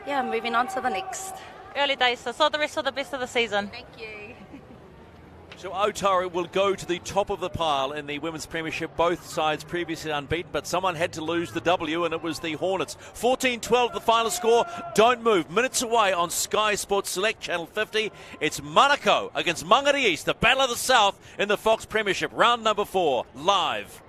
yeah, moving on to the next.
Early days, sis. All the rest of the best of the season.
Thank you.
So Otara will go to the top of the pile in the Women's Premiership. Both sides previously unbeaten, but someone had to lose the W, and it was the Hornets. 14-12 the final score. Don't move. Minutes away on Sky Sports Select Channel 50. It's Manukau against Mangere East, the Battle of the South in the Fox Premiership. Round number 4, live.